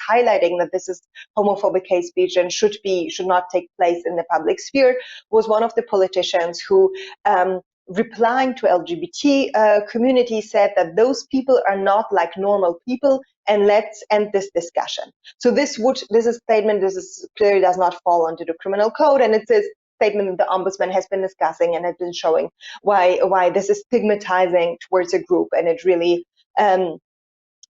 highlighting that this is homophobic hate speech and should not take place in the public sphere, was one of the politicians who, replying to LGBT community, said that those people are not like normal people, and let's end this discussion. So this statement clearly does not fall under the criminal code, and it says statement that the Ombudsman has been discussing and has been showing why this is stigmatizing towards a group, and it really, as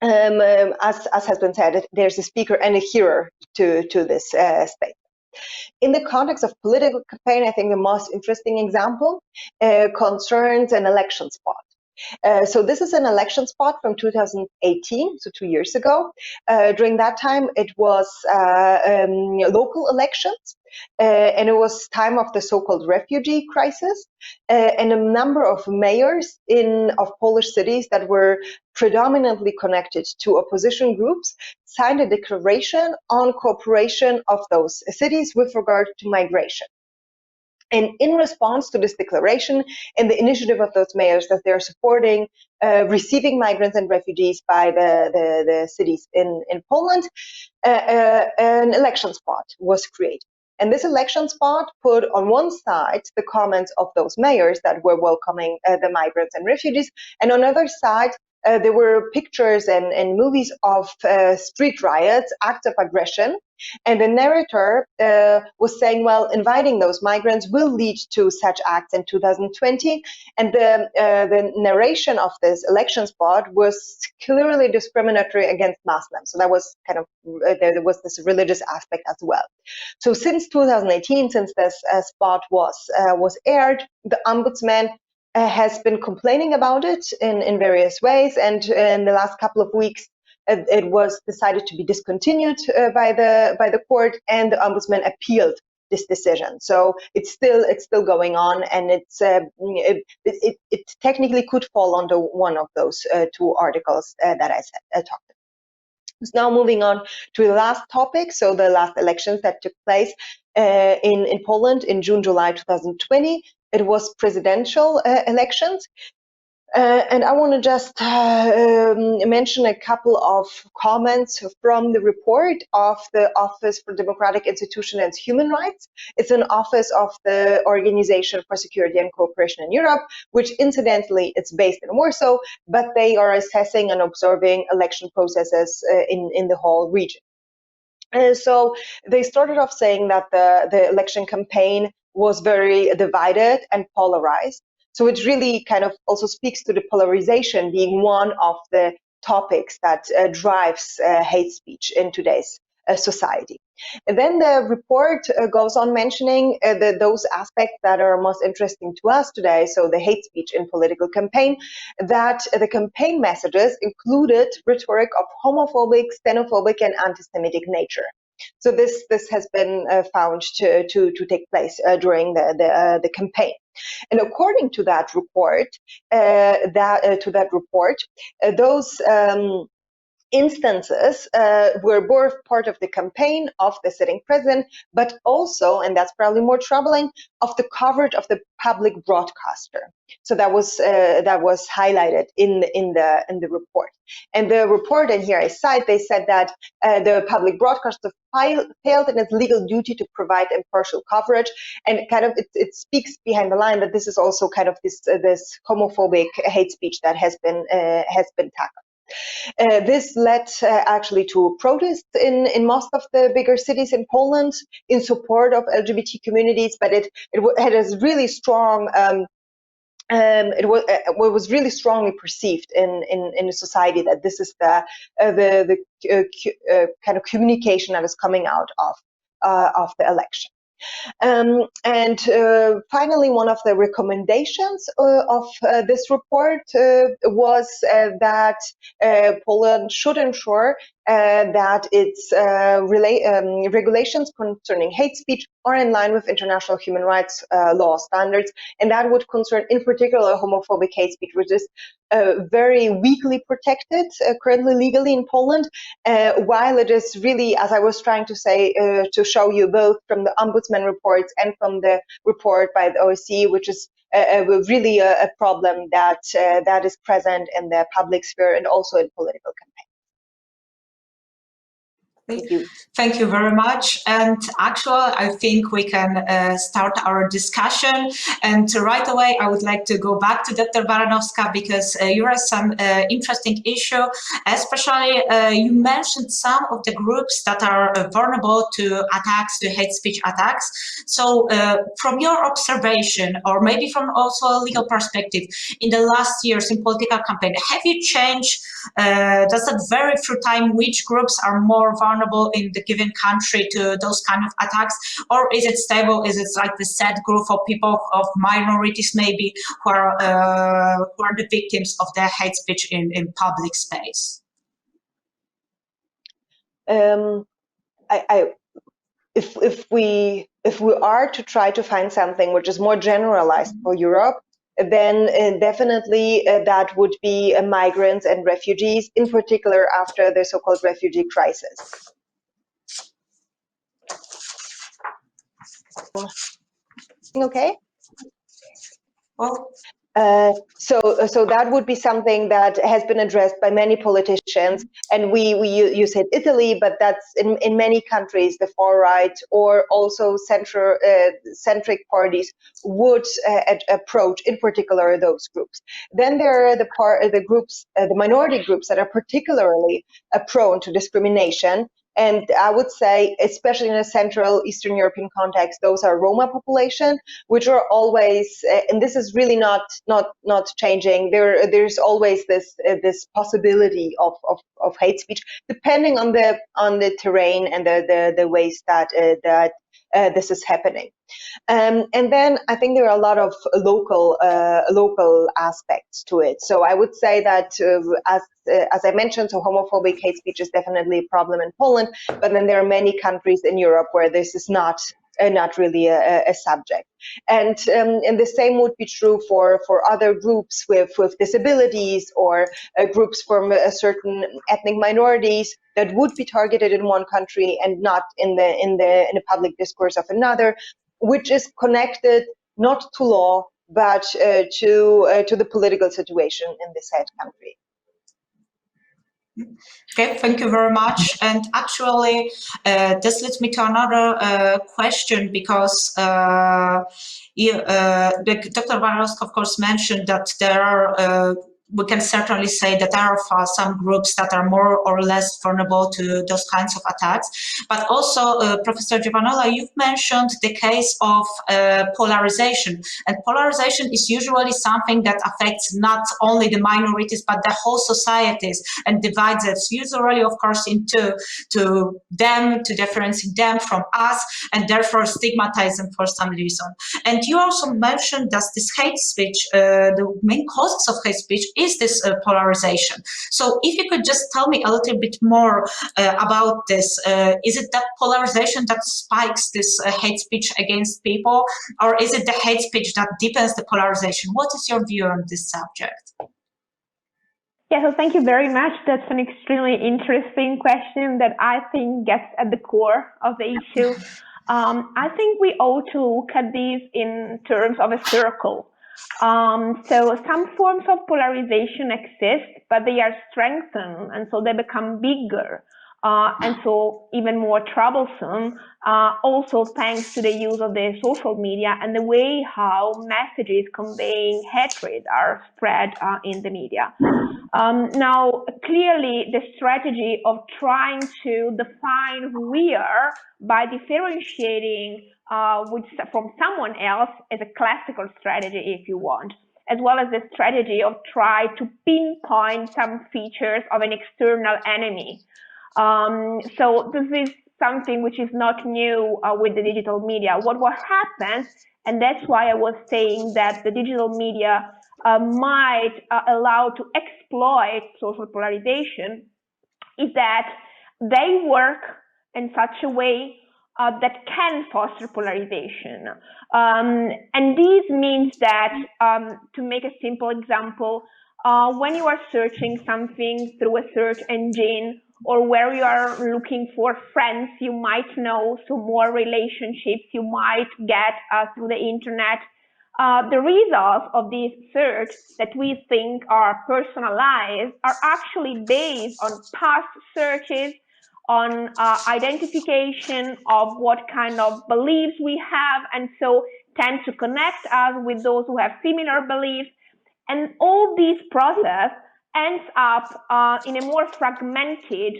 has been said, there's a speaker and a hearer to this statement. In the context of political campaign, I think the most interesting example concerns an election spot. So this is an election spot from 2018, so 2 years ago. During that time, it was local elections, and it was time of the so-called refugee crisis, and a number of mayors of Polish cities that were predominantly connected to opposition groups signed a declaration on cooperation of those cities with regard to migration. And in response to this declaration and the initiative of those mayors that they're supporting receiving migrants and refugees by the cities in Poland, an election spot was created. And this election spot put on one side the comments of those mayors that were welcoming the migrants and refugees, and on the other side, there were pictures and movies of street riots, acts of aggression, and the narrator was saying, well, inviting those migrants will lead to such acts in 2020, and the narration of this election spot was clearly discriminatory against Muslims. So that was kind of, there was this religious aspect as well. So since 2018, since this spot was aired, the Ombudsman has been complaining about it in various ways, and in the last couple of weeks it was decided to be discontinued by the court, and the Ombudsman appealed this decision. So it's still going on, and it technically could fall under one of those two articles that I talked about. So now moving on to the last topic, so the last elections that took place in Poland in June, July 2020. It was presidential elections. And I want to just mention a couple of comments from the report of the Office for Democratic Institutions and Human Rights. It's an office of the Organization for Security and Cooperation in Europe, which incidentally it's based in Warsaw, but they are assessing and observing election processes in the whole region. So they started off saying that the election campaign was very divided and polarized. So it really kind of also speaks to the polarization being one of the topics that drives hate speech in today's society. And then the report goes on mentioning those aspects that are most interesting to us today, so the hate speech in political campaign, that the campaign messages included rhetoric of homophobic, xenophobic, and anti-Semitic nature. So this has been found to take place during the campaign. And according to that report, those instances were both part of the campaign of the sitting president, but also, and that's probably more troubling, of the coverage of the public broadcaster. So that was highlighted in the report. And the report, and here I cite, they said that the public broadcaster failed in its legal duty to provide impartial coverage, and kind of it speaks behind the line that this is also kind of this homophobic hate speech that has been tackled. This led actually to protests in most of the bigger cities in Poland in support of LGBT communities, but it had a really strong it was really strongly perceived in the society that this is the kind of communication that is coming out of the election. And finally, one of the recommendations of this report was that Poland should ensure that its regulations concerning hate speech are in line with international human rights law standards, and that would concern in particular homophobic hate speech, which is very weakly protected currently legally in Poland, while it is really, as I was trying to say, to show you both from the Ombudsman reports and from the report by the OSCE, which is really a problem that is present in the public sphere and also in political campaigns. Thank you. Thank you very much. And actually, I think we can start our discussion. And right away, I would like to go back to Dr. Baranowska because you have some interesting issue, especially you mentioned some of the groups that are vulnerable to attacks, to hate speech attacks. So from your observation, or maybe from also a legal perspective, in the last years in political campaign, have you changed, does that vary through time, which groups are more vulnerable in the given country to those kind of attacks, or is it stable? Is it like the set group of people, of minorities maybe, who are the victims of the hate speech in public space? If we are to try to find something which is more generalized for Europe, then definitely that would be migrants and refugees, in particular after the so-called refugee crisis. Okay. Well, so that would be something that has been addressed by many politicians, and you said Italy, but that's in many countries the far right or also centric parties would approach in particular those groups. Then there are the minority groups that are particularly prone to discrimination. And I would say, especially in a Central Eastern European context, those are Roma population, which are always, and this is really not changing. There's always this possibility of hate speech, depending on the terrain and the ways that this is happening. And then I think there are a lot of local aspects to it. So I would say that as I mentioned, so homophobic hate speech is definitely a problem in Poland, but then there are many countries in Europe where this is not really a subject. And the same would be true for other groups with disabilities or groups from certain ethnic minorities that would be targeted in one country and not in the public discourse of another, which is connected not to law but to the political situation in the said country. Okay, thank you very much. And actually, this leads me to another question, because Dr. Baranowska, of course, mentioned that there are we can certainly say that there are some groups that are more or less vulnerable to those kinds of attacks. But also, Professor Giovanola, you've mentioned the case of polarization. And polarization is usually something that affects not only the minorities, but the whole societies and divides it usually, of course, into them, to differentiate them from us, and therefore stigmatize them for some reason. And you also mentioned that this hate speech, the main causes of hate speech is this polarization. So if you could just tell me a little bit more about this. Is it that polarization that spikes this hate speech against people, or is it the hate speech that deepens the polarization? What is your view on this subject? Yeah, so thank you very much. That's an extremely interesting question that I think gets at the core of the issue. I think we ought to look at these in terms of a circle. So some forms of polarization exist, but they are strengthened, and so they become bigger. And so even more troublesome, also thanks to the use of the social media and the way how messages conveying hatred are spread in the media. Now, clearly, the strategy of trying to define who we are by differentiating from someone else is a classical strategy, if you want, as well as the strategy of trying to pinpoint some features of an external enemy. So this is something which is not new with the digital media. What happens, and that's why I was saying that the digital media might allow to exploit social polarization, is that they work in such a way that can foster polarization. And this means that, to make a simple example, when you are searching something through a search engine, or where you are looking for friends you might know, so more relationships you might get through the internet, the results of this search that we think are personalized are actually based on past searches, on identification of what kind of beliefs we have, and so tend to connect us with those who have similar beliefs. And all this process ends up in a more fragmented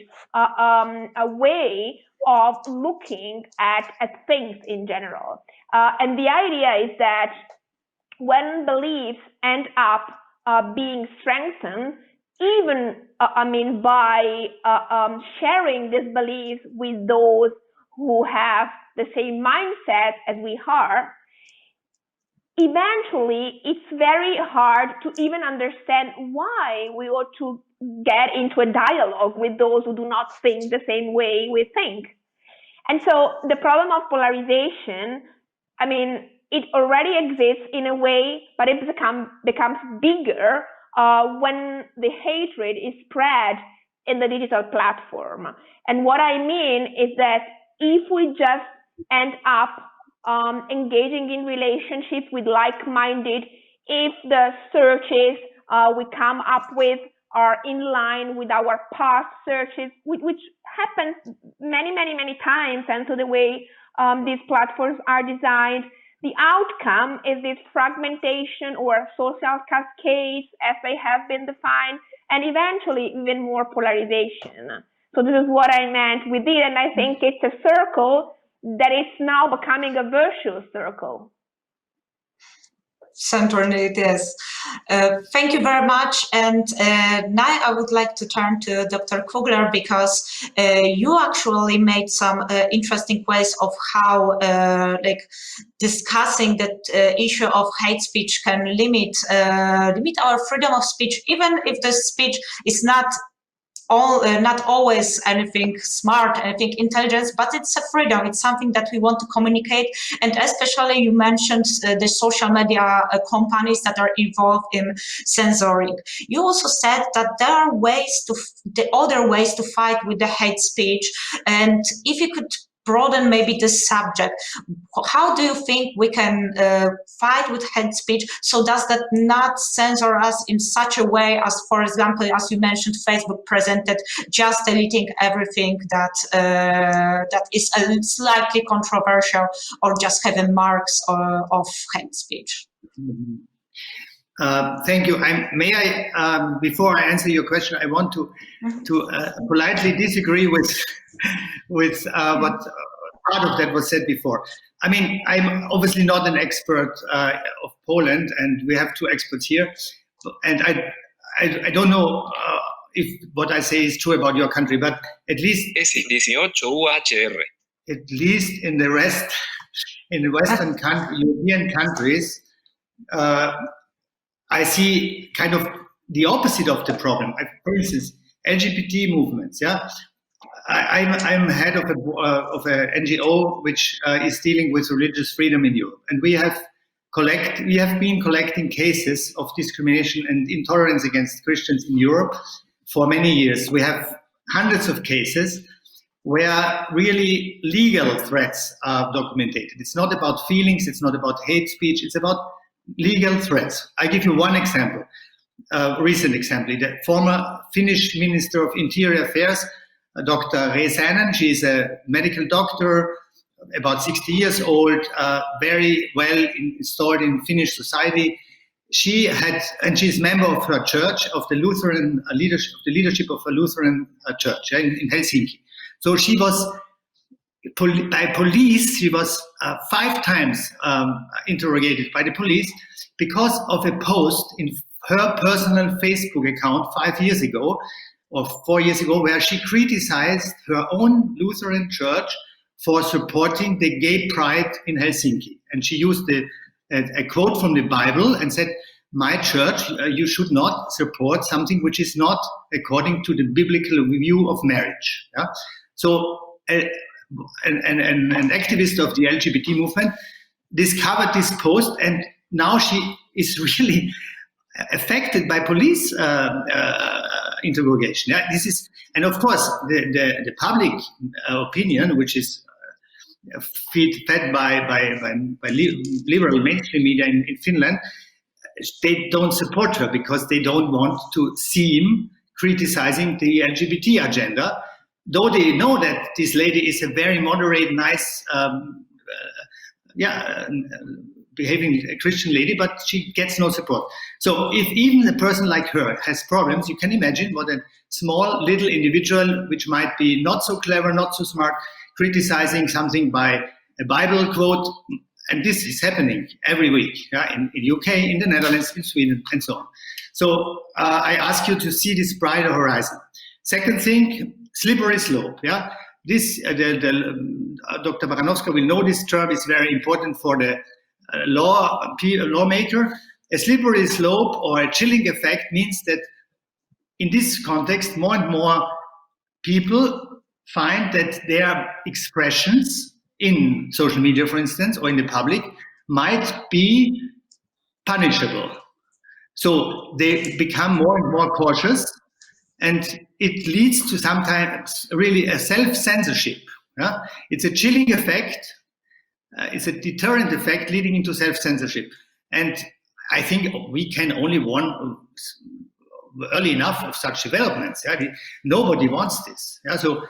way of looking at things in general. And the idea is that when beliefs end up being strengthened, even by sharing these beliefs with those who have the same mindset as we are, eventually it's very hard to even understand why we ought to get into a dialogue with those who do not think the same way we think. And so the problem of polarization, it already exists in a way, but it becomes bigger when the hatred is spread in the digital platform. And what I mean is that if we just end up engaging in relationships with like-minded, if the searches we come up with are in line with our past searches, which happens many, many, many times, and so the way these platforms are designed, the outcome is this fragmentation or social cascades as they have been defined, and eventually even more polarization. So this is what I meant with it, and I think it's a circle that is now becoming a virtuous circle. Certainly it is. Thank you very much. And now I would like to turn to Dr. Kugler, because you actually made some interesting ways of how discussing that issue of hate speech can limit our freedom of speech, even if the speech is not always anything smart, anything intelligent, but it's a freedom. It's something that we want to communicate. And especially you mentioned the social media companies that are involved in censoring. You also said that there are other ways to fight with the hate speech. And if you could broaden maybe the subject, how do you think we can fight with hate speech so does that not censor us in such a way as, for example, as you mentioned, Facebook presented just deleting everything that is slightly controversial or just having marks of hate speech? Thank you. May I, before I answer your question, I want to politely disagree with what part of that was said before. I mean, I'm obviously not an expert of Poland, and we have two experts here, and I don't know if what I say is true about your country, but at least in the rest, in the Western European countries, I see kind of the opposite of the problem. For instance, LGBT movements. Yeah, I'm head of an NGO which is dealing with religious freedom in Europe, and we have been collecting cases of discrimination and intolerance against Christians in Europe for many years. We have hundreds of cases where really legal threats are documented. It's not about feelings, it's not about hate speech, it's about legal threats. I give you one example, a recent example. The former Finnish Minister of Interior Affairs, Dr. Grażyna, she is a medical doctor, about 60 years old, very well installed in Finnish society. She is member of her church, of the Lutheran leadership of a Lutheran church in Helsinki. So she was, by police, she was 5 times interrogated by the police because of a post in her personal Facebook account 5 years ago or 4 years ago, where she criticized her own Lutheran church for supporting the gay pride in Helsinki. And she used a quote from the Bible and said, "My church, you should not support something which is not according to the biblical view of marriage." Yeah? So an activist of the LGBT movement discovered this post, and now she is really affected by police interrogation. Yeah? And of course, the public opinion, which is fed by liberal mainstream media in Finland, they don't support her because they don't want to seem criticizing the LGBT agenda, though they know that this lady is a very moderate, nice, behaving Christian lady, but she gets no support. So if even a person like her has problems, you can imagine what a small little individual, which might be not so clever, not so smart, criticizing something by a Bible quote, and this is happening every week, yeah, in UK, in the Netherlands, in Sweden, and so on. So I ask you to see this brighter horizon. Second thing, slippery slope. Yeah, this Dr. Baranowska will know this term is very important for the lawmaker. A slippery slope or a chilling effect means that in this context, more and more people find that their expressions in social media, for instance, or in the public, might be punishable. So they become more and more cautious, and it leads to sometimes really a self-censorship. Yeah? It's a chilling effect. It's a deterrent effect leading into self-censorship. And I think we can only warn early enough of such developments. Yeah? Nobody wants this. Yeah? So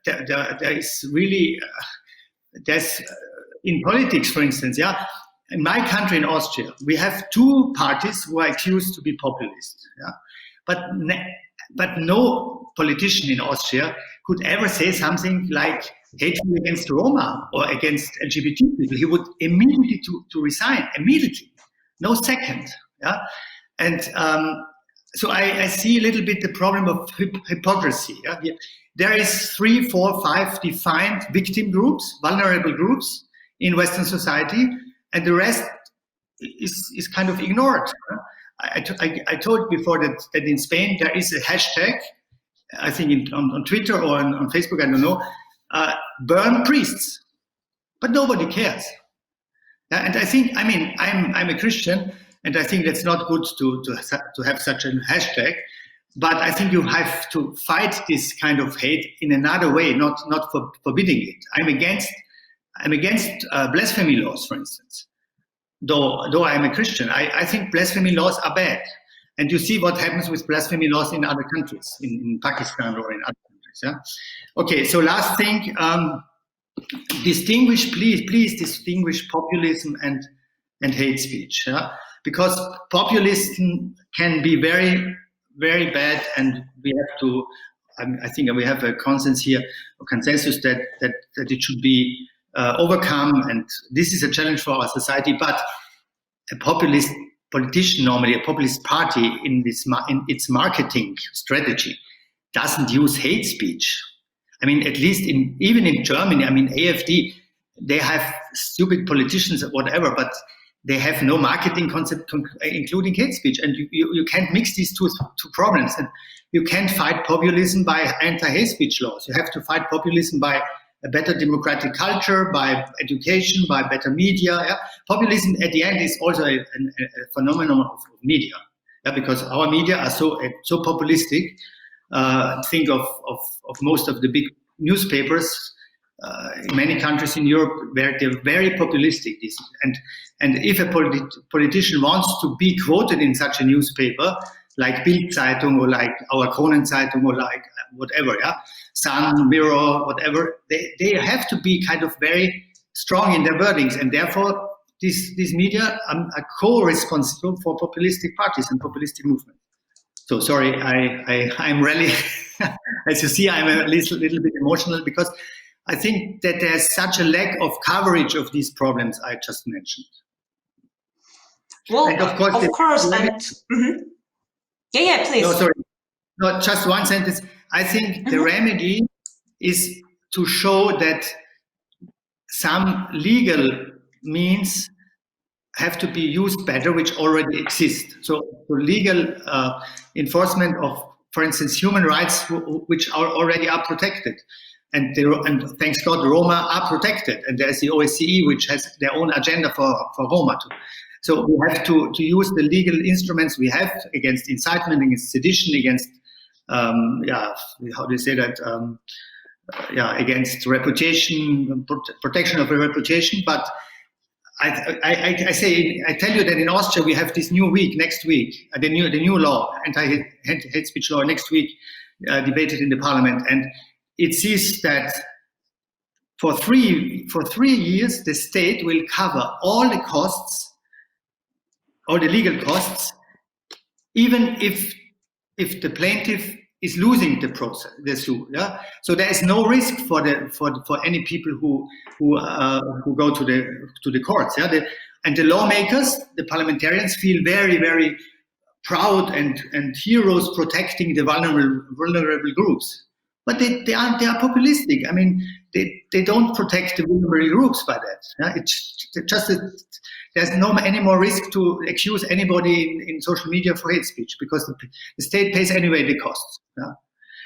there is really, in politics, for instance, yeah, in my country, in Austria, we have 2 parties who are accused to be populist. Yeah? But no politician in Austria could ever say something like hateful against Roma or against LGBT people. He would immediately to resign, immediately, no second. Yeah? And so I see a little bit the problem of hypocrisy. Yeah? There is 3, 4, 5 defined victim groups, vulnerable groups in Western society, and the rest is kind of ignored. I told before that in Spain there is a hashtag, I think on Twitter or on Facebook, I don't know, burn priests, but nobody cares. And I think, I mean, I'm a Christian, and I think that's not good to have such a hashtag. But I think you have to fight this kind of hate in another way, not forbidding it. I'm against blasphemy laws, for instance. Though I'm a Christian, I think blasphemy laws are bad. And you see what happens with blasphemy laws in other countries, in Pakistan or in other countries. Yeah. Okay. So last thing, please distinguish populism and hate speech. Yeah? Because populism can be very, very bad, and we have to. I think we have a consensus that it should be overcome, and this is a challenge for our society. But a populist politician, normally a populist party, in its marketing strategy, doesn't use hate speech. I mean, at least even in Germany, I mean, AfD, they have stupid politicians or whatever, but they have no marketing concept including hate speech, and you can't mix these two problems. And you can't fight populism by anti-hate speech laws. You have to fight populism by a better democratic culture, by education, by better media. Yeah? Populism at the end is also a phenomenon of media, because our media are so populistic. Think of most of the big newspapers in many countries in Europe where they're very populistic. And if a politician wants to be quoted in such a newspaper, like Bild Zeitung or like our Kronen Zeitung or like whatever, Sun, Mirror, whatever, they have to be kind of very strong in their wordings, and therefore these media are co-responsible for populistic parties and populistic movements. So sorry, I'm really, as you see, I'm a little bit emotional because I think that there's such a lack of coverage of these problems I just mentioned. Well, and of course, yeah, please. No, sorry. No, just one sentence. I think the remedy is to show that some legal means have to be used better, which already exist. So legal enforcement of, for instance, human rights, which already are protected. And thanks God, Roma are protected. And there's the OSCE, which has their own agenda for Roma too. So we have to use the legal instruments we have against incitement, against sedition, against, how do you say that? Against reputation, protection of a reputation. But I tell you that in Austria we have this new week, next week, the new law, anti-hate speech law next week, debated in the parliament. And it says that for 3 years, the state will cover all the costs, all the legal costs, even if the plaintiff is losing the suit. Yeah? So there is no risk for any people who go to the courts. Yeah? And the lawmakers, the parliamentarians, feel very, very proud and heroes protecting the vulnerable groups. But they are populistic. I mean, they don't protect the vulnerable groups by that. Yeah? It's just there's no any more risk to accuse anybody in social media for hate speech because the state pays anyway the costs. Yeah?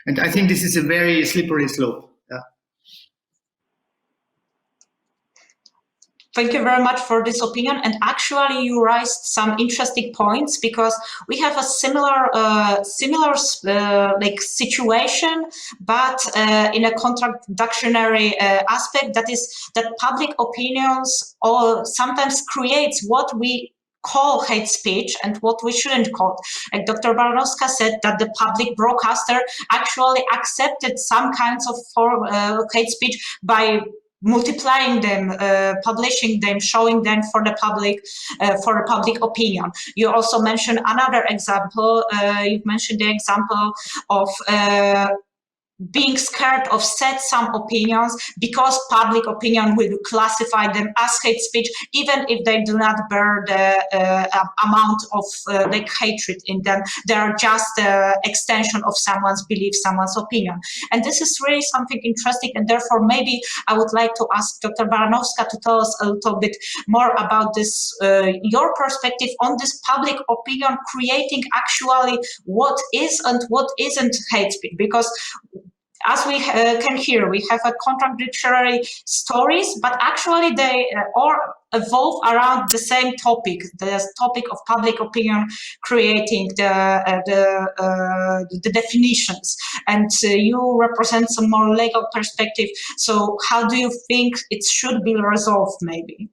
And I think this is a very slippery slope. Yeah? Thank you very much for this opinion. And actually, you raised some interesting points because we have a similar situation, but in a contradictory aspect. That is that public opinions sometimes creates what we call hate speech and what we shouldn't call. Like Dr. Baranowska said that the public broadcaster actually accepted some kinds of hate speech by multiplying them, publishing them, showing them for the public opinion. You also mentioned another example. You've mentioned the example of being scared of some opinions because public opinion will classify them as hate speech, even if they do not bear the amount of hatred in them. They are just an extension of someone's belief, someone's opinion. And this is really something interesting. And therefore, maybe I would like to ask Dr. Baranowska to tell us a little bit more about this, your perspective on this public opinion creating actually what is and what isn't hate speech. Because as we can hear, we have a contradictory stories, but actually they all evolve around the same topic, the topic of public opinion creating the definitions. And you represent some more legal perspective. So how do you think it should be resolved, maybe?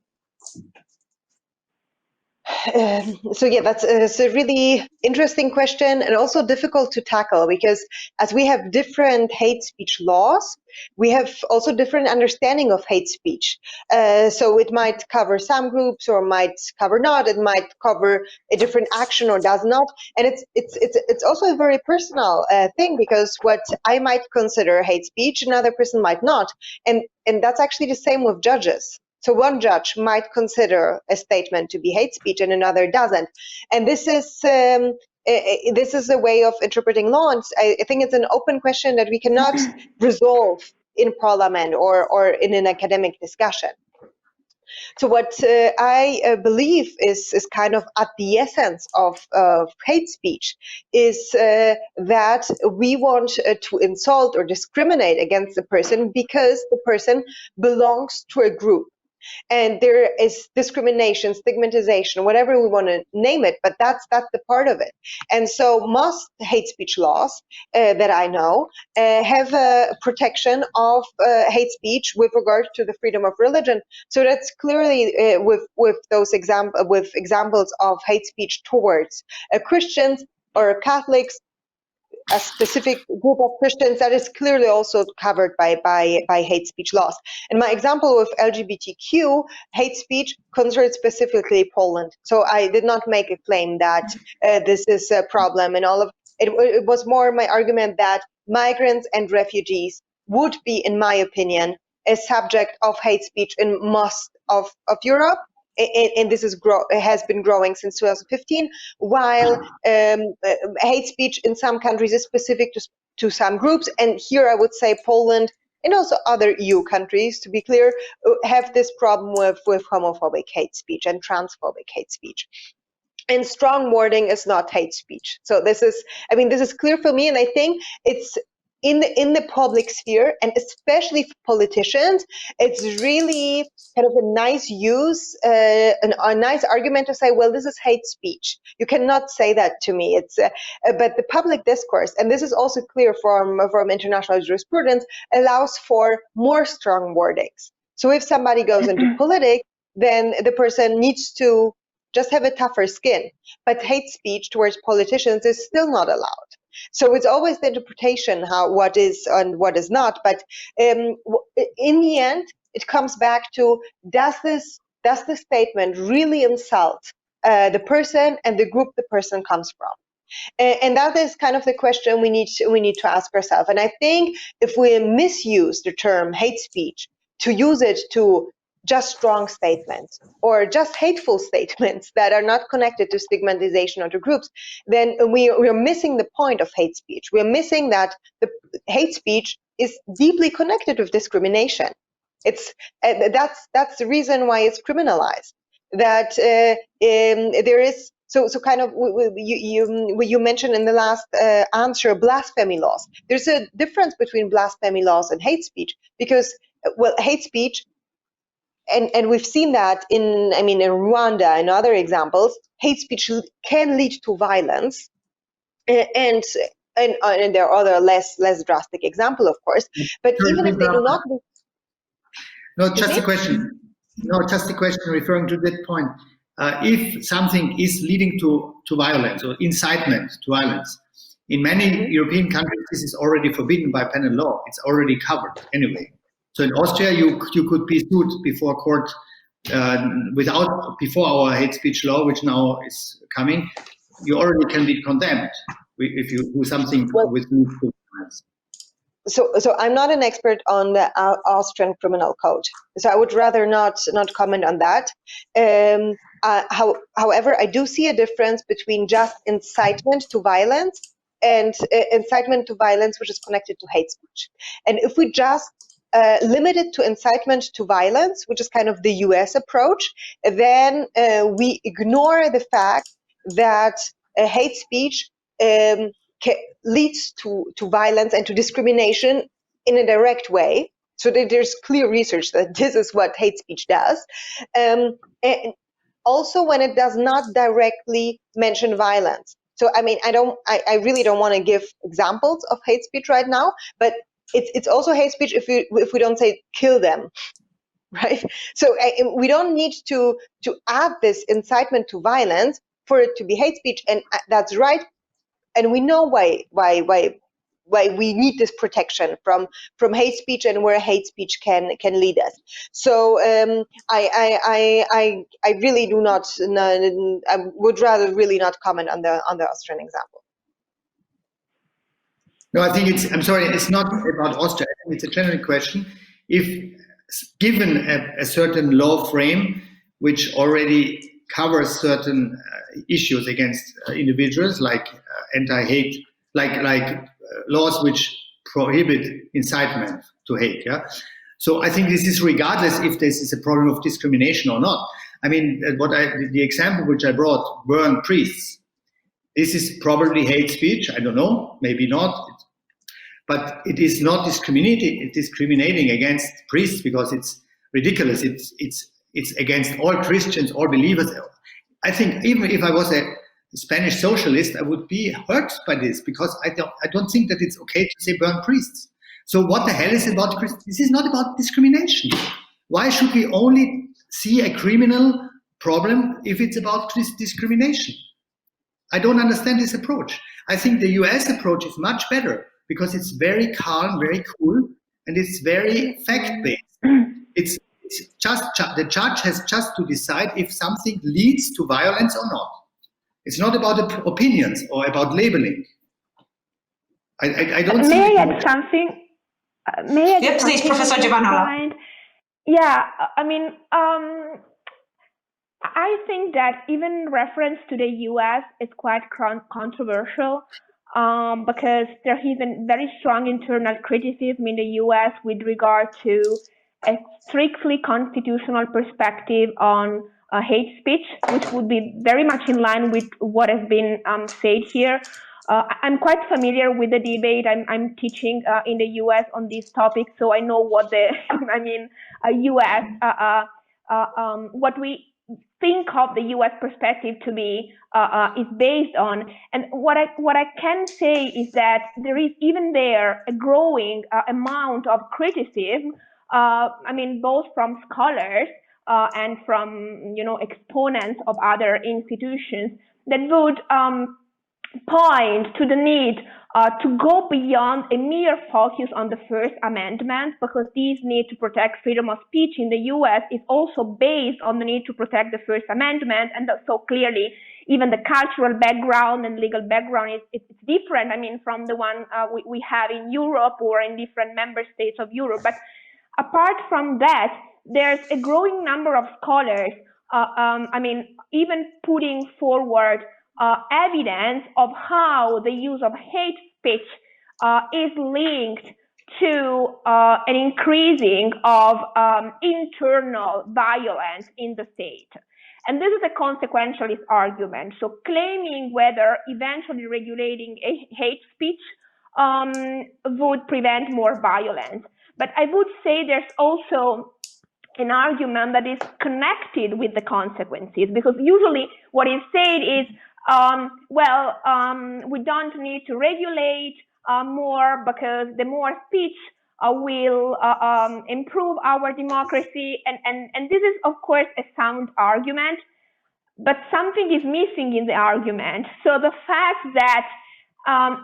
So yeah, that's a really interesting question and also difficult to tackle because as we have different hate speech laws, we have also different understanding of hate speech. So it might cover some groups or might cover not. It might cover a different action or does not. And it's also a very personal thing because what I might consider hate speech, another person might not. And that's actually the same with judges. So one judge might consider a statement to be hate speech and another doesn't. And this is a way of interpreting law. And I think it's an open question that we cannot resolve in parliament or in an academic discussion. So what I believe is kind of at the essence of hate speech is that we want to insult or discriminate against the person because the person belongs to a group. And there is discrimination, stigmatization, whatever we want to name it, but that's the part of it. And so most hate speech laws that I know have a protection of hate speech with regard to the freedom of religion. So that's clearly with examples of hate speech towards Christians or Catholics, a specific group of Christians, that is clearly also covered by hate speech laws. And my example with LGBTQ hate speech concerns specifically Poland. So I did not make a claim that this is a problem and all of it. It was more my argument that migrants and refugees would be, in my opinion, a subject of hate speech in most of Europe. And this has been growing since 2015, while hate speech in some countries is specific to some groups. And here I would say Poland and also other EU countries, to be clear, have this problem with homophobic hate speech and transphobic hate speech. And strong wording is not hate speech. So this is clear for me, and I think it's in the public sphere, and especially for politicians, it's really kind of a nice use, a nice argument to say, well, this is hate speech. You cannot say that to me. It's but the public discourse, and this is also clear from international jurisprudence, allows for more strong wordings. So if somebody goes into politics, then the person needs to just have a tougher skin. But hate speech towards politicians is still not allowed. So it's always the interpretation what is and what is not. But in the end, it comes back to, does the statement really insult the person and the group the person comes from? And that is kind of the question we need to ask ourselves. And I think if we misuse the term hate speech to use it to just strong statements or just hateful statements that are not connected to stigmatization or to groups, then we are missing the point of hate speech. We are missing that the hate speech is deeply connected with discrimination. It's that's the reason why it's criminalized. That there is so kind of you mentioned in the last answer blasphemy laws. There's a difference between blasphemy laws and hate speech because, well, hate speech. And we've seen that in Rwanda and other examples, hate speech can lead to violence, and there are other less drastic examples, of course. But even if they do not, just a question. Just a question referring to that point. If something is leading to violence or incitement to violence, in many European countries, this is already forbidden by penal law. It's already covered anyway. So in Austria, you could be sued before court before our hate speech law, which now is coming. You already can be condemned if you do something with violence. So I'm not an expert on the Austrian criminal code, so I would rather not comment on that. However, I do see a difference between just incitement to violence and incitement to violence which is connected to hate speech. And if we just limit it to incitement to violence, which is kind of the US approach, then we ignore the fact that hate speech leads to violence and to discrimination in a direct way. So that there's clear research that this is what hate speech does. And also when it does not directly mention violence. So I really don't want to give examples of hate speech right now, but it's also hate speech if we don't say kill them, right? So we don't need to add this incitement to violence for it to be hate speech, and that's right. And we know why we need this protection from hate speech and where hate speech can lead us. So I really do not. I would rather really not comment on the Austrian example. No, I think I'm sorry, it's not about Austria. I think it's a general question. If given a certain law frame which already covers certain issues against individuals, like anti-hate, like laws which prohibit incitement to hate, So I think this is regardless if this is a problem of discrimination or not. I mean, the example which I brought, burn priests. This is probably hate speech. I don't know, maybe not. But it is not discriminating against priests because it's ridiculous. It's against all Christians, all believers. I think even if I was a Spanish socialist, I would be hurt by this because I don't think that it's okay to say burn priests. So what the hell is about Christians? This is not about discrimination. Why should we only see a criminal problem if it's about discrimination? I don't understand this approach. I think the US approach is much better because it's very calm, very cool, and it's very fact-based. It's just the judge has just to decide if something leads to violence or not. It's not about opinions or about labeling. I don't. May I add something? May I add please, something Professor Giovanola. Yeah, I mean, I think that even reference to the US is quite controversial because there is a very strong internal criticism in the US with regard to a strictly constitutional perspective on hate speech, which would be very much in line with what has been said here. I'm quite familiar with the debate. I'm teaching in the US on this topic, so I know what the US what we think of the US perspective to be is based on. And what I can say is that there is even there a growing amount of criticism. Both from scholars and from exponents of other institutions that would point to the need to go beyond a mere focus on the First Amendment, because this need to protect freedom of speech in the US is also based on the need to protect the First Amendment. And so clearly, even the cultural background and legal background is different, from the one we have in Europe or in different member states of Europe. But apart from that, there's a growing number of scholars, even putting forward evidence of how the use of hate speech is linked to an increasing of internal violence in the state. And this is a consequentialist argument. So claiming whether eventually regulating hate speech would prevent more violence. But I would say there's also an argument that is connected with the consequences, because usually what is said is, we don't need to regulate more because the more speech will improve our democracy. And this is, of course, a sound argument, but something is missing in the argument. So the fact that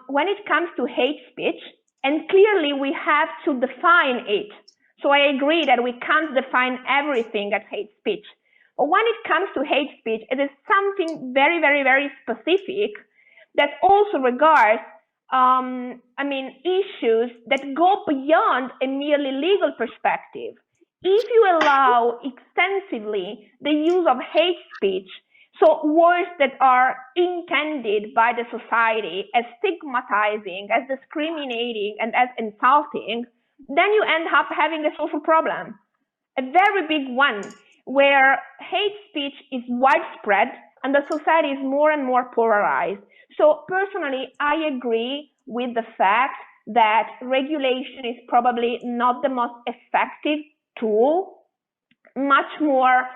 when it comes to hate speech, and clearly we have to define it. So I agree that we can't define everything as hate speech. But when it comes to hate speech, it is something very, very, very specific that also regards, issues that go beyond a merely legal perspective. If you allow extensively the use of hate speech, so words that are intended by the society as stigmatizing, as discriminating, and as insulting, then you end up having a social problem, a very big one, where hate speech is widespread and the society is more and more polarized. So personally, I agree with the fact that regulation is probably not the most effective tool. Much more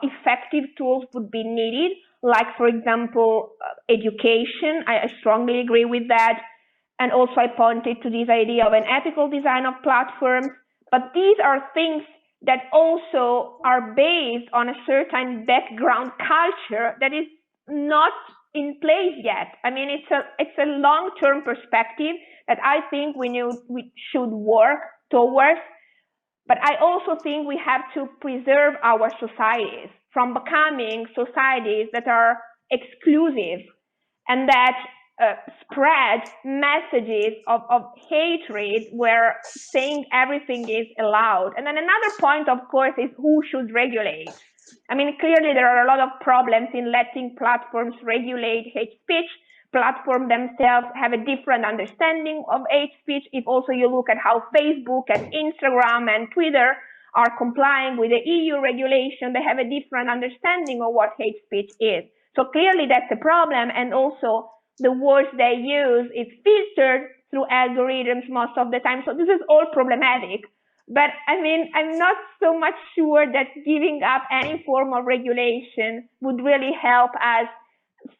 effective tools would be needed, like, for example, education. I strongly agree with that. And also I pointed to this idea of an ethical design of platforms. But these are things that also are based on a certain background culture that is not in place yet. It's a long-term perspective that I think we should work towards. But I also think we have to preserve our societies from becoming societies that are exclusive and that spread messages of hatred where saying everything is allowed. And then another point, of course, is who should regulate. Clearly there are a lot of problems in letting platforms regulate hate speech, platforms themselves have a different understanding of hate speech. If also you look at how Facebook and Instagram and Twitter are complying with the EU regulation, they have a different understanding of what hate speech is. So clearly that's a problem, and also the words they use is filtered through algorithms most of the time. So this is all problematic. But I mean, I'm not so much sure that giving up any form of regulation would really help us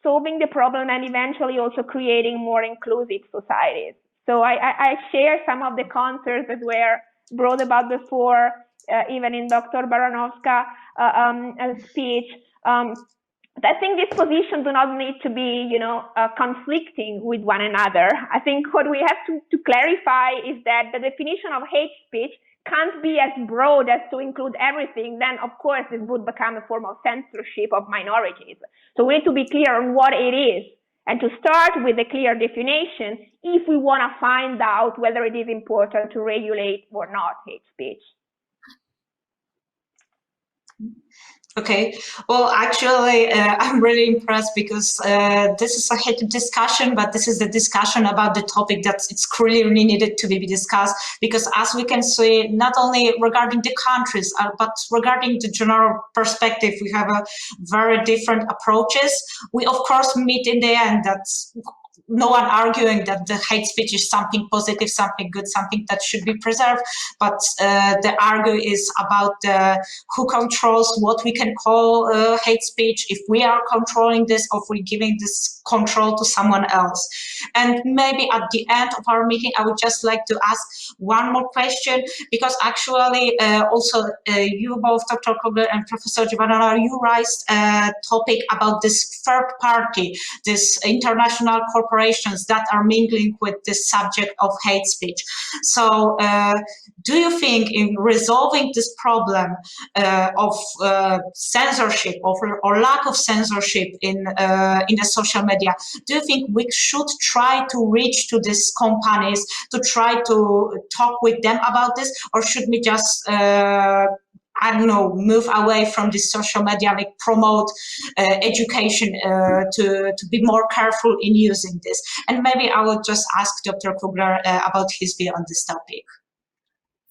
solving the problem and eventually also creating more inclusive societies. So I share some of the concerns that were brought about before, even in Dr. Baranowska speech. I think these positions do not need to be, conflicting with one another. I think what we have to clarify is that the definition of hate speech can't be as broad as to include everything. Then, of course, it would become a form of censorship of minorities. So we need to be clear on what it is, and to start with a clear definition if we want to find out whether it is important to regulate or not hate speech. Okay, well, actually, I'm really impressed because this is a heated discussion, but this is the discussion about the topic that it's clearly needed to be discussed, because as we can see, not only regarding the countries, but regarding the general perspective, we have a very different approaches. We, of course, meet in the end that's no one arguing that the hate speech is something positive, something good, something that should be preserved, but the argue is about who controls what we can call hate speech, if we are controlling this or if we're giving this control to someone else. And maybe at the end of our meeting, I would just like to ask one more question, because actually also you both, Dr. Kugler and Professor Giovanola, you raised a topic about this third party, this international corporations that are mingling with this subject of hate speech. So do you think in resolving this problem of censorship or lack of censorship in the social media, do you think we should try to reach to these companies to try to talk with them about this, or should we just I don't know, move away from this social media, like promote education to be more careful in using this? And maybe I will just ask Dr. Kugler about his view on this topic.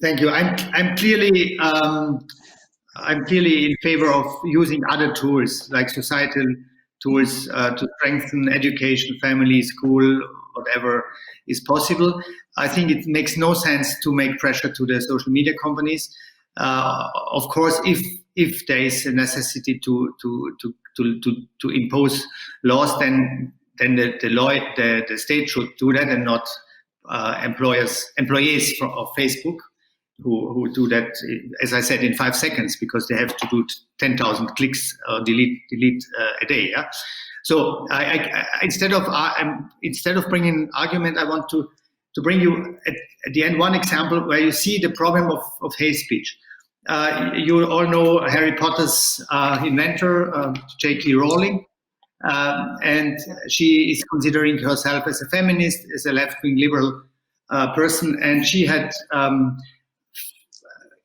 Thank you. I'm clearly in favor of using other tools like societal tools to strengthen education, family, school, whatever is possible. I think it makes no sense to make pressure to the social media companies. Of course, if there is a necessity to impose laws, then the state should do that, and not employees of Facebook who do that, as I said, in 5 seconds, because they have to do 10,000 clicks or delete a day. Yeah? So instead of bringing argument, I want to bring you at the end one example where you see the problem of hate speech. You all know Harry Potter's inventor, J.K. Rowling, and she is considering herself as a feminist, as a left-wing liberal person, and she had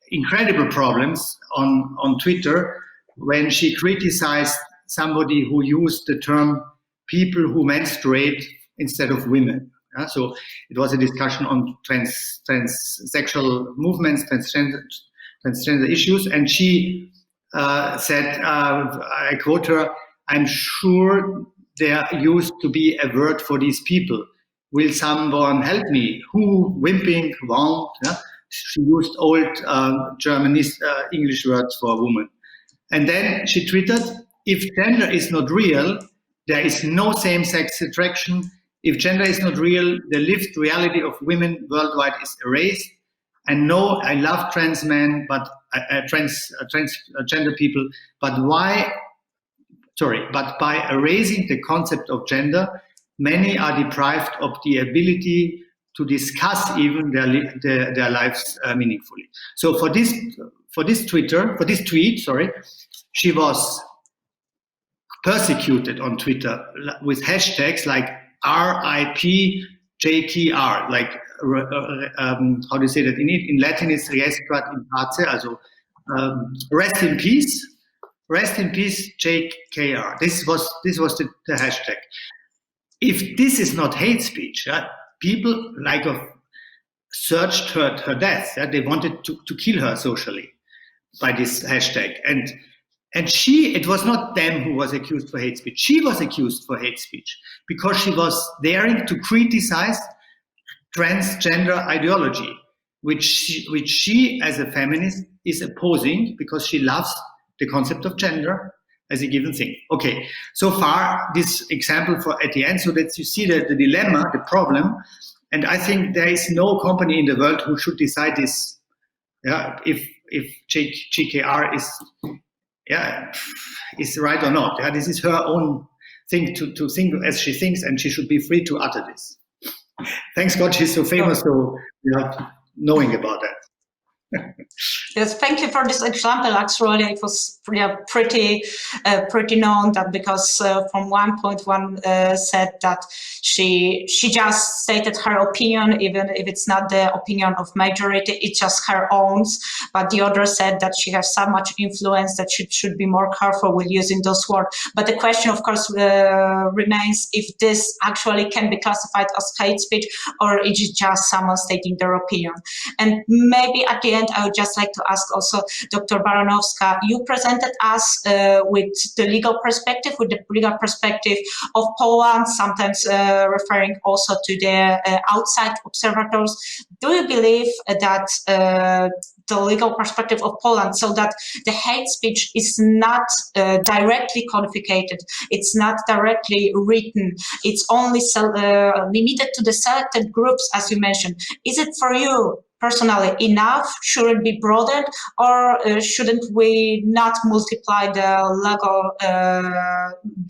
incredible problems on Twitter when she criticized somebody who used the term people who menstruate instead of women. So it was a discussion on transsexual movements, transgender issues, and she said, I quote her, "I'm sure there used to be a word for these people. Will someone help me? Who? Wimping? Won't?" Yeah? She used old Germanist English words for a woman. And then she tweeted, "If gender is not real, there is no same-sex attraction. If gender is not real, the lived reality of women worldwide is erased. And no, I love trans men, but transgender people. But by erasing the concept of gender, many are deprived of the ability to discuss even their lives meaningfully." So for this tweet, she was persecuted on Twitter with hashtags like RIP JKR, like how do you say that in Latin? It's requiescat in pace, also rest in peace JKR. This was the hashtag. if this is not hate speech, people like searched her death. They wanted to kill her socially by this hashtag. And it was not them who was accused for hate speech. She was accused for hate speech because she was daring to criticize transgender ideology, which she as a feminist is opposing because she loves the concept of gender as a given thing. Okay, so far this example at the end, so that you see the dilemma, the problem, and I think there is no company in the world who should decide this. If GKR is right or not. This is her own thing to think as she thinks, and she should be free to utter this. Thanks God she's so famous, so knowing about that. Yes, thank you for this example. Actually, it was pretty known that because from one point one said that she just stated her opinion, even if it's not the opinion of majority, it's just her own. But the other said that she has so much influence that she should be more careful with using those words. But the question, of course, remains if this actually can be classified as hate speech or it is just someone stating their opinion. And maybe at the end, I would just like to ask also Dr. Baranowska, you presented us with the legal perspective of Poland, sometimes referring also to the outside observators. Do you believe that the legal perspective of Poland, so that the hate speech is not directly codified, it's not directly written, it's only limited to the selected groups, as you mentioned? Is it for you personally enough? Should it be broadened, or shouldn't we not multiply the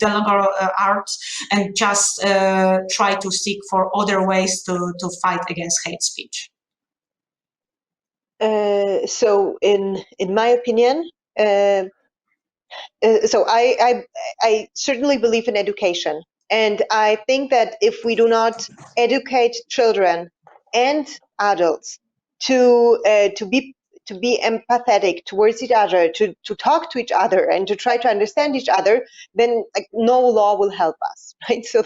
legal arts and just try to seek for other ways to fight against hate speech? So in my opinion, so I certainly believe in education, and I think that if we do not educate children and adults to be empathetic towards each other, to talk to each other, and to try to understand each other, then like no law will help us, right? So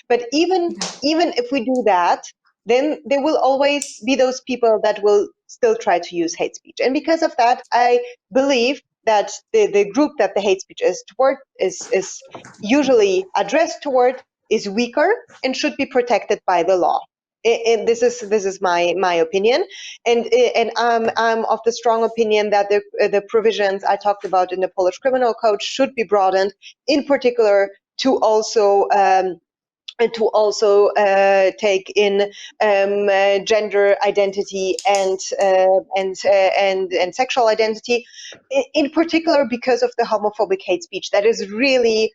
but even if we do that, then there will always be those people that will still try to use hate speech. And because of that, I believe that the group that the hate speech is usually addressed toward is weaker and should be protected by the law. And this is my opinion, and I'm of the strong opinion that the provisions I talked about in the Polish Criminal Code should be broadened, in particular to also take in gender identity and sexual identity, in particular because of the homophobic hate speech that is really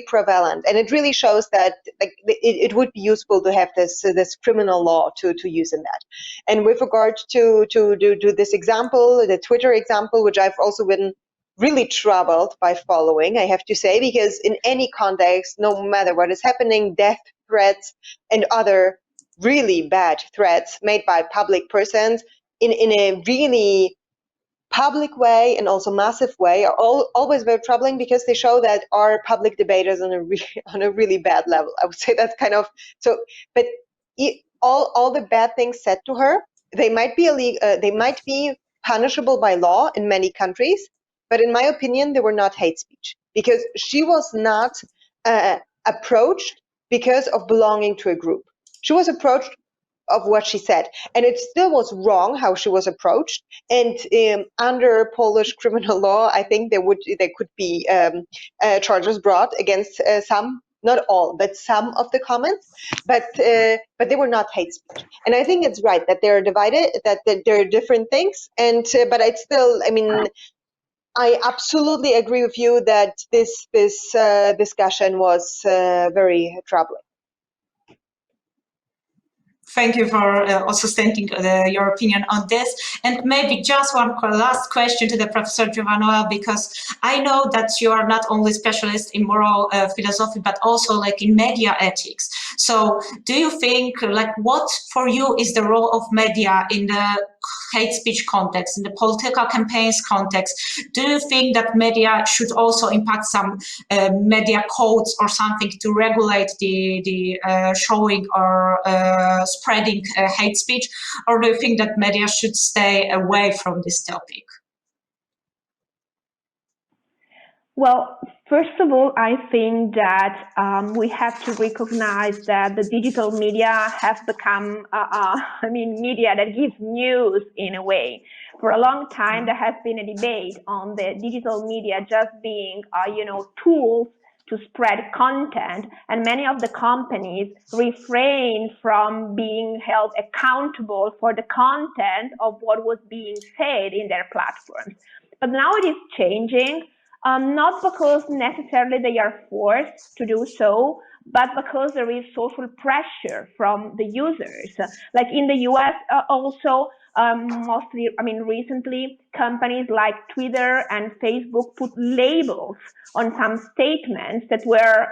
prevalent, and it really shows that like it would be useful to have this criminal law to use in that. And with regard to this example, the Twitter example, which I've also been really troubled by following, I have to say, because in any context, no matter what is happening, death threats and other really bad threats made by public persons in a really public way and also massive way are always very troubling, because they show that our public debate is on a really bad level. I would say that's kind of so. But all the bad things said to her, they might be punishable by law in many countries, but in my opinion, they were not hate speech, because she was not approached because of belonging to a group. She was approached of what she said, and it still was wrong how she was approached. And under Polish criminal law, I think there could be charges brought against some, not all, but some of the comments. But they were not hate speech. And I think it's right that they're divided, that there are different things. And but it's still, I mean, I absolutely agree with you that this discussion was very troubling. Thank you for also stating your opinion on this. And maybe just one last question to the Professor Giovanola, because I know that you are not only specialist in moral philosophy, but also like in media ethics. So do you think, like, what for you is the role of media in the hate speech context, in the political campaigns context, do you think that media should also impact some media codes or something to regulate the showing or spreading hate speech, or do you think that media should stay away from this topic? Well, first of all, I think that we have to recognize that the digital media have become, media that gives news in a way. For a long time, there has been a debate on the digital media just being, tools to spread content, and many of the companies refrain from being held accountable for the content of what was being said in their platforms. But now it is changing. Not because necessarily they are forced to do so, but because there is social pressure from the users. Like in the US also, recently, companies like Twitter and Facebook put labels on some statements that were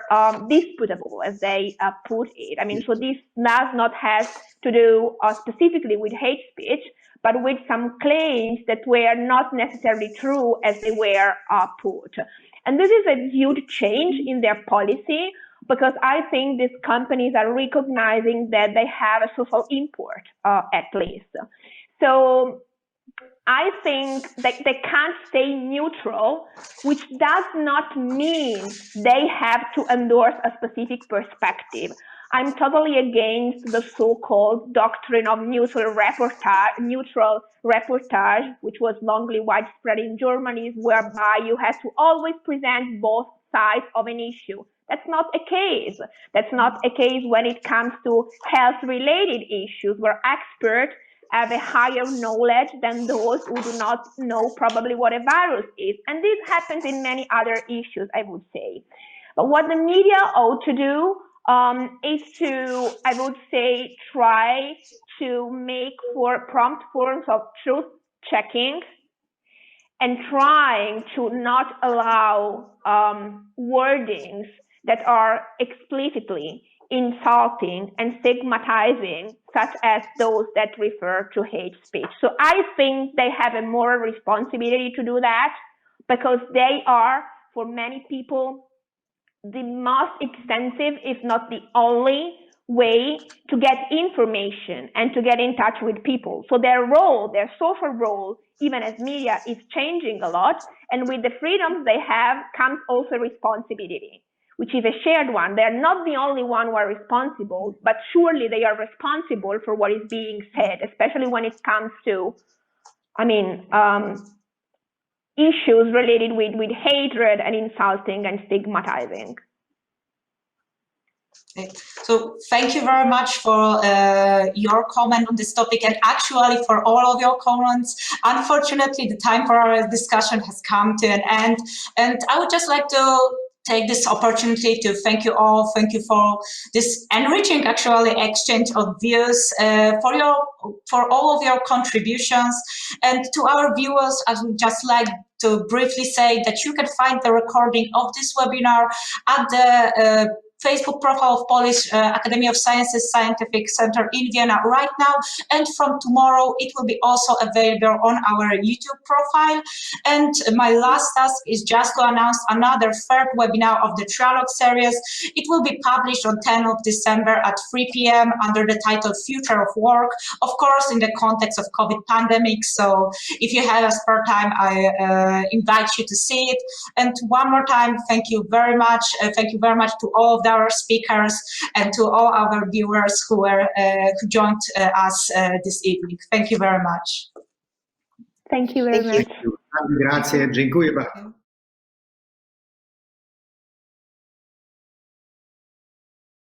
disputable, as they put it. So this does not have to do specifically with hate speech, but with some claims that were not necessarily true as they were put. And this is a huge change in their policy, because I think these companies are recognizing that they have a social import, at least. So I think that they can't stay neutral, which does not mean they have to endorse a specific perspective. I'm totally against the so-called doctrine of neutral reportage, which was longly widespread in Germany, whereby you have to always present both sides of an issue. That's not a case. That's not a case when it comes to health-related issues, where experts have a higher knowledge than those who do not know probably what a virus is. And this happens in many other issues, I would say. But what the media ought to do is to, I would say, try to make for prompt forms of truth checking, and trying to not allow wordings that are explicitly insulting and stigmatizing, such as those that refer to hate speech. So I think they have a moral responsibility to do that, because they are, for many people, the most extensive, if not the only way to get information and to get in touch with people. So their role, their social role, even as media, is changing a lot. And with the freedoms they have comes also responsibility, which is a shared one. They're not the only one who are responsible, but surely they are responsible for what is being said, especially when it comes to, issues related with hatred and insulting and stigmatizing. So thank you very much for your comment on this topic, and actually for all of your comments. Unfortunately, the time for our discussion has come to an end, and I would just like to take this opportunity to thank you all. Thank you for this enriching, actually, exchange of views, for all of your contributions. And to our viewers, I would just like to briefly say that you can find the recording of this webinar at the Facebook profile of Polish Academy of Sciences Scientific Center in Vienna right now, and from tomorrow it will be also available on our YouTube profile. And my last task is just to announce another third webinar of the Trialogue series. It will be published on 10th of December at 3 p.m. under the title Future of Work, of course in the context of COVID pandemic. So if you have a spare time, I invite you to see it. And one more time, thank you very much. Thank you very much to all of our speakers and to all our viewers who joined us this evening. Thank you very much. Thank you very much. Grazie, dziękuję bardzo.